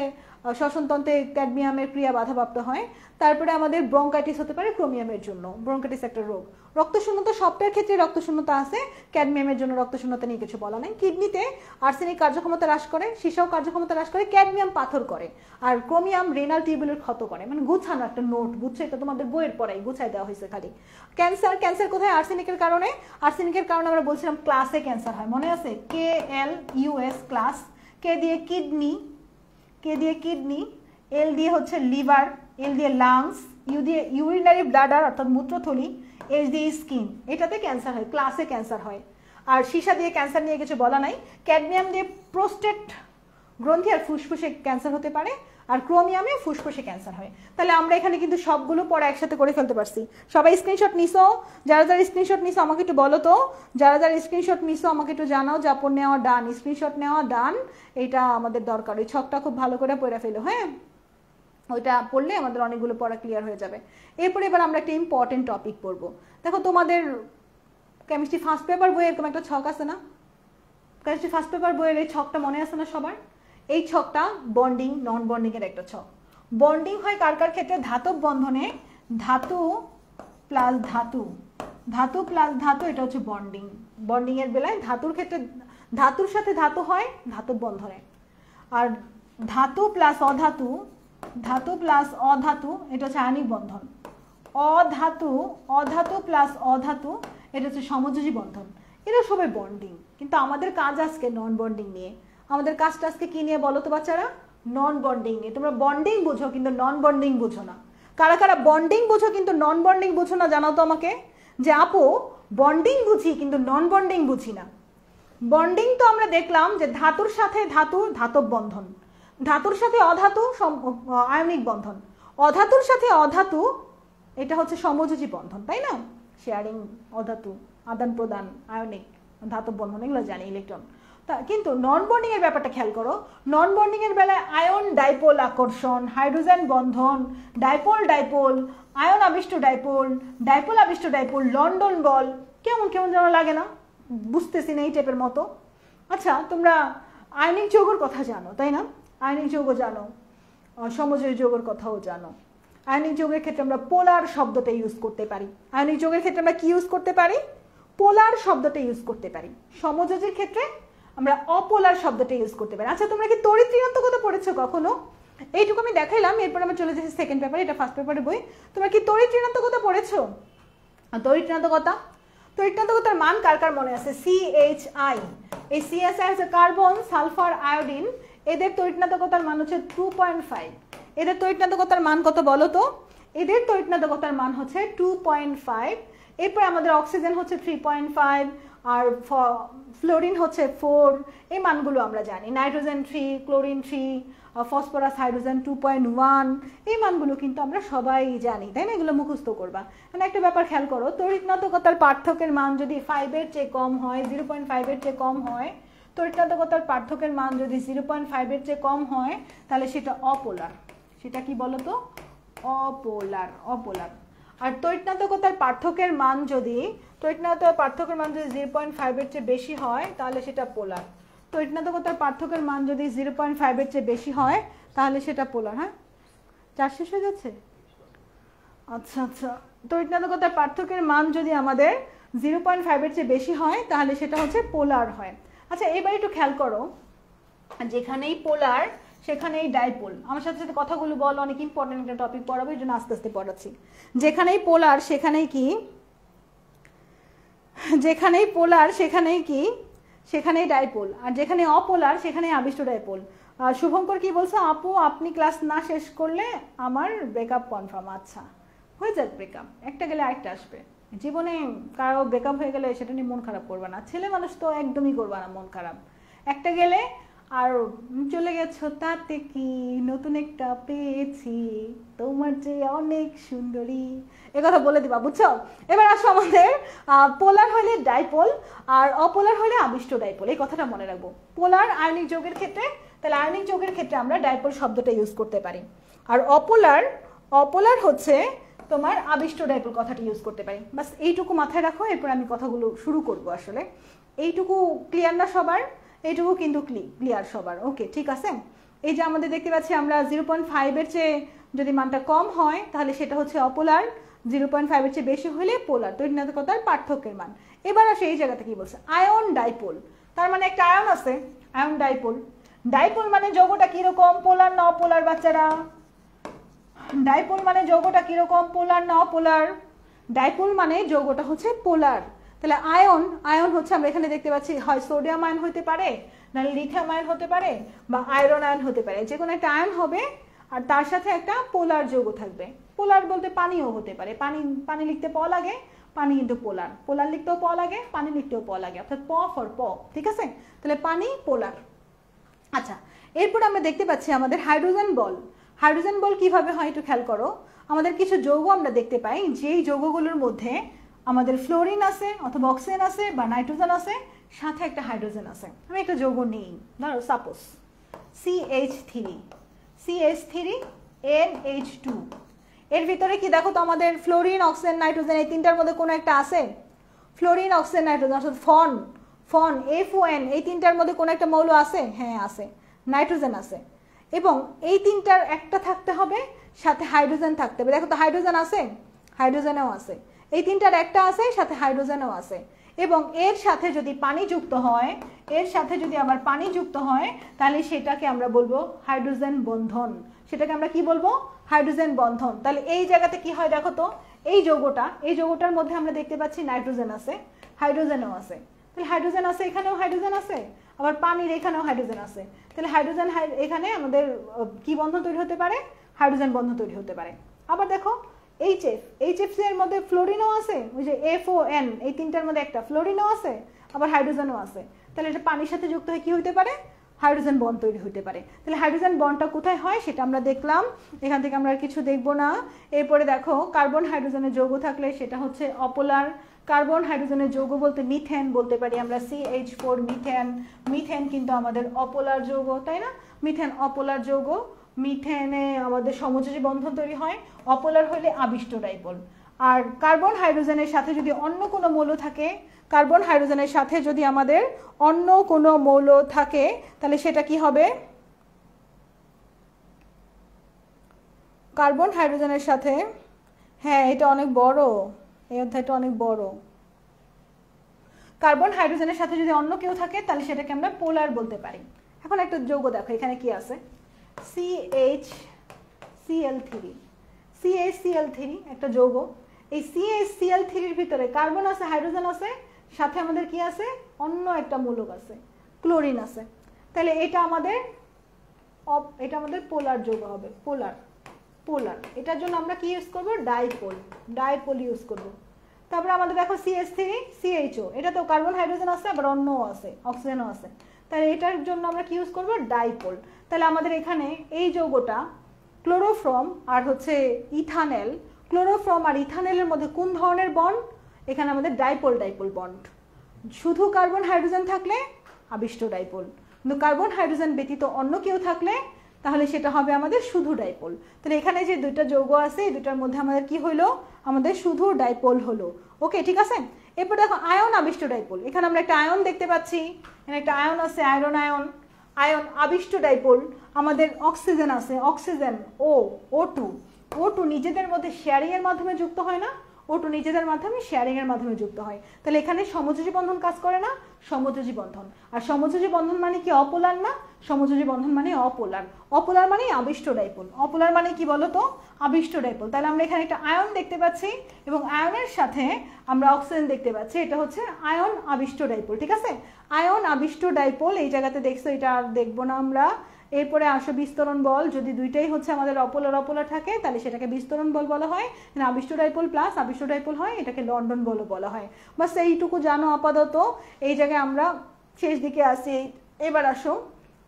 শ্বসনতন্ত্রে ক্যাডমিয়ামের ক্রিয়া বাধাপ্রাপ্ত হয়। তারপরে আমাদের ব্রঙ্কাইটিস হতে পারে ক্রোমিয়ামের জন্য, ব্রঙ্কাইটিস একটা রোগ। রক্তশূন্যতা, সবটার ক্ষেত্রে রক্তশূন্যতা আছে, ক্যাডমিয়ামের জন্য রক্তশূন্যতা নিয়ে কিছু বলা নাই। কিডনিতে আর্সেনিক কার্যক্ষমতা হ্রাস করে, সীসাও কার্যক্ষমতা হ্রাস করে, ক্যাডমিয়াম পাথর করে, আর ক্রোমিয়াম রেনাল টিউবুলের ক্ষত করে। মানে গুছানো একটা নোট, বুঝছো? এটা তোমাদের বইয়ের পড়াই গুছাই দেওয়া হয়েছে খালি। ক্যান্সার কোথায়? আর্সেনিকের কারণে। আর্সেনিকের কারণে আমরা বলছিলাম ক্লাসে ক্যান্সার হয়, মনে আছে? KLUS class. কে দিয়ে কিডনি, এল দিয়ে হচ্ছে লিভার, এল দিয়ে লাংস, ইউ দিয়ে ইউরিনারি ব্লাডার অর্থাৎ মূত্রথলি, এইচ দিয়ে স্কিন। এটাতে ক্যান্সার হয়, ক্লাসে ক্যান্সার হয়। আর সীসা দিয়ে ক্যান্সার নিয়ে কিছু বলা নাই। ক্যাডমিয়াম দিয়ে প্রোস্টেট গ্রন্থি আর ফুসফুসে ক্যান্সার হতে পারে, আর ক্রোমিয়ামে ফুসফুসে ক্যান্সার হয়। তাহলে আমরা এখানে কিন্তু সবগুলো পড়া একসাথে করে ফেলতে পারছি। সবাই স্ক্রিনশট নিছো? যারা স্ক্রিনশট নিছো আমাকে একটু বলো তো, যারা স্ক্রিনশট নিছো আমাকে একটু জানাও। জাপন নেওয়া ডান, স্ক্রিনশট নেওয়া ডান, এটা আমাদের দরকার। ওই ছকটা খুব ভালো করে পড়ে ফেলো, হ্যাঁ? ওইটা পড়লে আমাদের অনেকগুলো পড়া ক্লিয়ার হয়ে যাবে। এবার আমরা একটা ইম্পর্টেন্ট টপিক পড়বো। দেখো তোমাদের কেমিস্ট্রি ফার্স্ট পেপার বইয়ে এরকম একটা ছক আছে না? কেমিস্ট্রি ফার্স্ট পেপার বইয়ের এই ছকটা মনে আছে না সবার? এই ছকটা বন্ডিং নন বন্ডিং এর একটা ছক। বন্ডিং হয় কার কার ক্ষেত্রে? ধাতব বন্ধনে ধাতু প্লাস ধাতু, এটা হচ্ছে বন্ডিং। বন্ডিং এর বেলায় ধাতুর ক্ষেত্রে ধাতুর সাথে ধাতু হয় ধাতব বন্ধনে, আর ধাতু প্লাস অধাতু এটা হচ্ছে আয়নিক বন্ধন। অধাতু প্লাস অধাতু এটা হচ্ছে সমযোজী বন্ধন। এটা সবাই বন্ডিং, কিন্তু আমাদের কাজ আজকে নন বন্ডিং নিয়ে। আমাদের কাজটা আজকে কি নিয়ে বলো তো বাচ্চারা? নন বন্ডিং নিয়ে। তোমরা বন্ডিং বুঝো কিন্তু নন বন্ডিং বুঝো না। কারা কারা বন্ডিং বুঝো কিন্তু নন বন্ডিং বুঝো না জানাও তো আমাকে। যে আপু বন্ডিং বুঝি কিন্তু নন বন্ডিং বুঝি না। বন্ডিং তো আমরা দেখলাম যে ধাতুর সাথে ধাতু ধাতব বন্ধন, ধাতুর সাথে অধাতু আয়নিক বন্ধন, অধাতুর সাথে অধাতু এটা হচ্ছে সমযোজী বন্ধন, তাই না? শেয়ারিং, অধাতু, আদান প্রদান, আয়নিক, ধাতব বন্ধন, এগুলো জানি, ইলেকট্রন। কিন্তু নন বন্ডিং এর ব্যাপারটা খেয়াল করো। নন বন্ডিং এর বেলায় আয়ন ডাইপোল আকর্ষণ, হাইড্রোজেন বন্ধন, ডাইপোল ডাইপোল, আয়ন আবিষ্ট ডাইপোল, ডাইপোল আবিষ্ট ডাইপোল, লন্ডন বল, কেমন কেমন যেন লাগে না? বুঝতেছি না এই টাইপের মতো। আচ্ছা, তোমরা আয়নিক যৌগের কথা জানো, তাই না? আয়নিক যৌগ জানো, সমযোজী যৌগের কথাও জানো। আয়নিক যৌগের ক্ষেত্রে আমরা পোলার শব্দটা ইউজ করতে পারি। আয়নিক যৌগের ক্ষেত্রে আমরা কি ইউজ করতে পারি? পোলার শব্দটা ইউজ করতে পারি। সমযোজীর ক্ষেত্রে আমরা অপোলার শব্দটা ইউজ করতে পারি। আচ্ছা, তোমরা কি তড়িৎ ঋণাত্মকতা পড়েছো কখনো? এইটুকু আমি দেখাইলাম, এরপর আমরা চলে যাচ্ছি সেকেন্ড পেপারে, এটা ফার্স্ট পেপারে বই। তোমরা কি তড়িৎ ঋণাত্মকতা পড়েছো? তড়িৎ ঋণাত্মকতার মান কার কার মনে আছে? CHI, এই CHI হচ্ছে কার্বন, সালফার, আয়োডিন, এদের তড়িৎ ঋণাত্মকতার মান হচ্ছে 2.5। এদের তড়িৎ ঋণাত্মকতার মান কত বলো তো? এদের তড়িৎ ঋণাত্মকতার মান হচ্ছে 2.5। এরপর আমাদের অক্সিজেন হচ্ছে 3.5, আর ফ্লোরিন হচ্ছে 4। এই মানগুলো আমরা জানি। নাইট্রোজেন 3, ক্লোরিন 3, ফসফরাস, হাইড্রোজেন 2.1, এই মানগুলো কিন্তু আমরা সবাই জানি, তাই না? এগুলো মুখস্থ করবা। মানে একটা ব্যাপার খেয়াল করো, তড়িৎ ঋণাত্মকতার পার্থক্যের মান যদি 5 এর চেয়ে কম হয়, 0.5 এর চেয়ে কম হয়, তড়িৎ ঋণাত্মকতার পার্থক্যের মান যদি 0.5 এর চেয়ে কম হয়, তাহলে সেটা অপোলার। সেটা কি বলো তো? অপোলার। আর তড়িৎ ঋণাত্মকতার পার্থক্যের মান যদি 0.5 এর চেয়ে বেশি হয়, তাহলে সেটা পোলার। তড়িৎ ঋণাত্মকতার পার্থক্যের মান যদি 0.5 এর চেয়ে বেশি হয়, তাহলে সেটা পোলার। হ্যাঁ, 4 শেষ হয়ে যাচ্ছে। আচ্ছা, তড়িৎ ঋণাত্মকতার পার্থক্যের মান যদি আমাদের 0.5 এর চেয়ে বেশি হয়, তাহলে সেটা হচ্ছে পোলার হয়। আচ্ছা, এবার একটু খেয়াল করো, যেখানেই পোলার সেখানেই ডাইপোল। আমার সাথে সাথে কথাগুলো বল, অনেক ইম্পর্টেন্ট একটা টপিক পড়াবো, এই জন্য আস্তে আস্তে পড়াচ্ছি। যেখানেই পোলার সেখানেই কি? যেখানেই পোলার সেখানেই কি? সেখানেই ডাইপোল। আর যেখানে অপোলার সেখানেই আবিষ্ট ডাইপোল। শুভঙ্কর কি বলছো? আপু, আপনি ক্লাস না শেষ করলে আমার ব্রেকআপ কনফার্ম। আচ্ছা, হয়ে যাক ব্রেকআপ, একটা গেলে আরেকটা আসবে। জীবনে কারো ব্রেকআপ হয়ে গেলে সেটা নিয়ে মন খারাপ করবে না। ছেলে মানুষ তো একদমই করবে না মন খারাপ। একটা গেলে আর চলে গেছো তাতে কি, নতুন একটা পেয়েছি, তোমার যে অনেক সুন্দরী, কথা বলে দিবা, বুঝছো? এবার আসো আমাদের পোলার হলে ডাইপোল আর অপোলার হলে আবিষ্ট ডাইপোল। এই কথাটা মনে রাখবো। পোলার আয়নিক যৌগের ক্ষেত্রে, তাহলে আয়নিক যৌগের ক্ষেত্রে আমরা ডাইপোল শব্দটা ইউজ করতে পারি। আর অপোলার হচ্ছে তোমার আবিষ্ট ডাইপোল কথাটা ইউজ করতে পারি। বাস এইটুকু মাথায় রাখো, এরপর আমি কথাগুলো শুরু করব। আসলে এইটুকু ক্লিয়ার না সবার? এইটুকু কিন্তু ক্লিয়ার সবার? ওকে, ঠিক আছে। এই যে আমাদের দেখতে পাচ্ছি আমরা 0.5 এর চেয়ে যদি মানটা কম হয়, তাহলে সেটা হচ্ছে অপোলার। 0.5 এর চেয়ে বেশি হলে পোলার, তড়িৎ ঋণাত্মকতার পার্থক্যের মান। এবার আসে এই জায়গাতে কি বলছে? Ion dipole. তার মানে একটা আয়ন আছে, আয়ন ডাইপোল। ডাইপোল মানে যৌগটা কিরকম, পোলার না অপোলার? বাচ্চারা, ডাইপোল মানে যৌগটা কিরকম, পোলার না অপোলার? ডাইপোল মানে যৌগটা হচ্ছে পোলার। তাহলে আয়ন হচ্ছে আমরা এখানে দেখতে পাচ্ছি, হয় সোডিয়াম আয়ন হতে পারে, নাহলে লিথিয়াম আয়ন হতে পারে, বা আয়রন আয়ন হতে পারে। যে কোনো একটা আয়ন হবে, আর তার সাথে একটা পোলার যৌগ থাকবে। পোলার বলতে পানিও হতে পারে। পানি লিখতে প লাগে, পানি কিন্তু পোলার লিখতেও প লাগে, পানি লিখতেও প লাগে, অর্থাৎ প ফর প। ঠিক আছে, তাহলে পানি পোলার। আচ্ছা, এরপর আমরা দেখতে পাচ্ছি আমাদের হাইড্রোজেন বল। হাইড্রোজেন বল কিভাবে হয় একটু খেয়াল করো। আমাদের কিছু যৌগ আমরা দেখতে পাই, যেই যৌগগুলোর মধ্যে আমাদের ফ্লোরিন আছে, অথবা অক্সিজেন আছে, বা নাইট্রোজেন আছে, সাথে একটা হাইড্রোজেন আছে। আমি একটা যৌগ নিই, ধরো সাপোজ CH3NH2। এর ভিতরে কি দেখো তো, আমাদের ফ্লোরিন, অক্সিজেন, নাইট্রোজেন, এই তিনটার মধ্যে কোনো একটা আছে? ফ্লোরিন, অক্সিজেন, নাইট্রোজেন, অর্থাৎ FON, FON, এই তিনটার মধ্যে কোনো একটা মৌল আছে? হ্যাঁ আছে, নাইট্রোজেন আছে। এবং এই তিনটার একটা থাকতে হবে, সাথে হাইড্রোজেন থাকতে হবে। দেখো তো, হাইড্রোজেন আছে, হাইড্রোজেনও আছে। এই তিনটার একটা আছে, সাথে হাইড্রোজেনও আছে। এবং এর সাথে যদি পানি যুক্ত হয়, তাহলে সেটাকে আমরা বলবো হাইড্রোজেন বন্ধন। সেটাকে আমরা কি বলবো? হাইড্রোজেন বন্ধন। তাহলে এই জায়গাতে কি হয় দেখো তো, এই যৌগটার মধ্যে আমরা দেখতে পাচ্ছি নাইট্রোজেন আছে, হাইড্রোজেনও আছে। তাহলে হাইড্রোজেন আছে, এখানেও হাইড্রোজেন আছে, আবার পানির এখানেও হাইড্রোজেন আছে। তাহলে হাইড্রোজেন এখানে আমাদের কি বন্ধন তৈরি হতে পারে? হাইড্রোজেন বন্ধন তৈরি হতে পারে। আবার দেখো HF এর মধ্যে ফ্লোরিনও আছে, ওই যে FON, এই তিনটার মধ্যে একটা ফ্লোরিনও আছে, আবার হাইড্রোজেনও আছে। তাহলে এটা পানির সাথে যুক্ত হয়ে কি হতে পারে? হাইড্রোজেন বন্ড তৈরি হতে পারে। তাহলে হাইড্রোজেন বন্ডটা কোথায় হয় সেটা আমরা দেখলাম, এখান থেকে আমরা আর কিছু দেখব না। এরপরে দেখো কার্বন হাইড্রোজেনের যৌগ থাকলে সেটা হচ্ছে অপোলার। কার্বন হাইড্রোজেনের যৌগ বলতে মিথেন বলতে পারি আমরা, CH4 মিথেন। মিথেন কিন্তু আমাদের অপোলার যৌগ, তাই না? মিথেন অপোলার যৌগ। মিথেনে আমাদের সমযোজী বন্ধন তৈরি হয়, অপোলার হলে আবিষ্ট ডাইপোল। আর কার্বন হাইড্রোজেনের সাথে যদি অন্য কোনো মৌল থাকে, কার্বন হাইড্রোজেনের সাথে যদি আমাদের অন্য কোনো মৌল থাকে তাহলে সেটা কি হবে? কার্বন হাইড্রোজেনের সাথে, হ্যাঁ এটা অনেক বড়, এই অধ্যায়টা অনেক বড়। কার্বন হাইড্রোজেনের সাথে যদি অন্য কেউ থাকে তাহলে সেটাকে আমরা পোলার বলতে পারি। এখন একটা যৌগ দেখো এখানে কি আছে, CHCl3। CHCl3 একটা যৌগ। এই CHCl3 এর ভিতরে কার্বন আছে, হাইড্রোজেন আছে, সাথে আমাদের কি আছে? অন্য একটা মূলক আছে, ক্লোরিন আছে। তাহলে এটা আমাদের পোলার যৌগ হবে, পোলার। পোলার এটার জন্য আমরা কি ইউজ করব? ডাইপোল। ডাইপোল ইউজ করব। তারপরে আমাদের দেখো CH3 CHO, এটা তো কার্বন হাইড্রোজেন আছে, আবার অন্যও আছে, অক্সিজেনও আছে। তাহলে এটার জন্য আমরা কি ইউজ করব? ডাইপোল। তাহলে আমাদের এখানে এই যৌগটা ক্লোরোফর্ম আর হচ্ছে ইথানেল, ক্লোরোফর্ম আর ইথানেলের মধ্যে কোন ধরনের বন্ড? এখানে আমাদের ডাইপোল ডাইপোল বন্ড। শুধু কার্বন হাইড্রোজেন থাকলে আবিষ্ট ডাইপোল, কিন্তু কার্বন হাইড্রোজেন ব্যতীত অন্য কেউ থাকলে তাহলে সেটা হবে আমাদের শুধু ডাইপোল। তাহলে এখানে যে দুইটা যৌগ আছে এই দুটার মধ্যে আমাদের কি হলো? আমাদের শুধু ডাইপোল হলো। ওকে, ঠিক আছে। এরপর দেখো আয়ন আবিষ্ট ডাইপোল। এখানে আমরা একটা আয়ন দেখতে পাচ্ছি, এখানে একটা আয়ন আছে, আয়রন আয়ন। আয়ন আবিষ্ট ডাইপোল। আমাদের অক্সিজেন আছে, অক্সিজেন O2 নিজেদের মধ্যে শেয়ারিং এর মাধ্যমে যুক্ত হয় না? O2 নিজেদের মাধ্যমে শেয়ারিং এর মাধ্যমে যুক্ত হয়। তাহলে এখানে সমযোজী বন্ধন কাজ করে না? সমযোজী বন্ধন। আর সমযোজী বন্ধন মানে কি? অপোলার না? সমযোজী বন্ধন মানে অপোলার। অপোলার মানে আবিষ্ট ডাইপোল। অপোলার মানে কি বলো তো? আবিষ্ট ডাইপোল। তাহলে আমরা এখানে একটা আয়ন দেখতে পাচ্ছি এবং আয়নের সাথে আমরা অক্সিজেন দেখতে পাচ্ছি, এটা হচ্ছে আয়ন আবিষ্ট ডাইপোল। ঠিক আছে, আয়ন আবিষ্ট ডাইপোল এই জায়গাতে দেখছো, এটা আর দেখবো না আমরা। এরপরে আসো বিস্তরণ বল। যদি দুইটাই হচ্ছে আমাদের অপোলার থাকে তাহলে সেটাকে বিস্তরণ বল বলা হয়। আবিষ্ট ডাইপোল প্লাস আবিষ্ট ডাইপোল হয়, এটাকে লন্ডন বলও বলা হয়। বাস এইটুকু জানো আপাতত। এই জায়গায় আমরা শেষ দিকে আসি। এবার আসো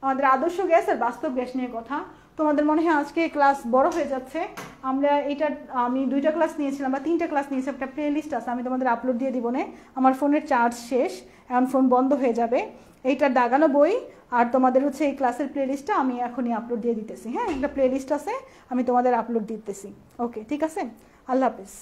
আমাদের আদর্শ গ্যাস আর বাস্তব গ্যাস নিয়ে কথা। তোমাদের মনে হয় আজকে ক্লাস বড় হয়ে যাচ্ছে। আমি 2টা ক্লাস নিয়েছিলাম বা 3টা ক্লাস নিয়েছিলাম, একটা প্লে লিস্ট আছে, আমি তোমাদের আপলোড দিয়ে দিব না। আমার ফোনের চার্জ শেষ, এখন ফোন বন্ধ হয়ে যাবে। এইটার দাগানো বই আর তোমাদের হচ্ছে এই ক্লাসের প্লে লিস্টটা আমি এখনই আপলোড দিয়ে দিতেছি। হ্যাঁ, একটা প্লে লিস্ট আছে, আমি তোমাদের আপলোড দিতেছি। ওকে, ঠিক আছে, আল্লাহ হাফিজ।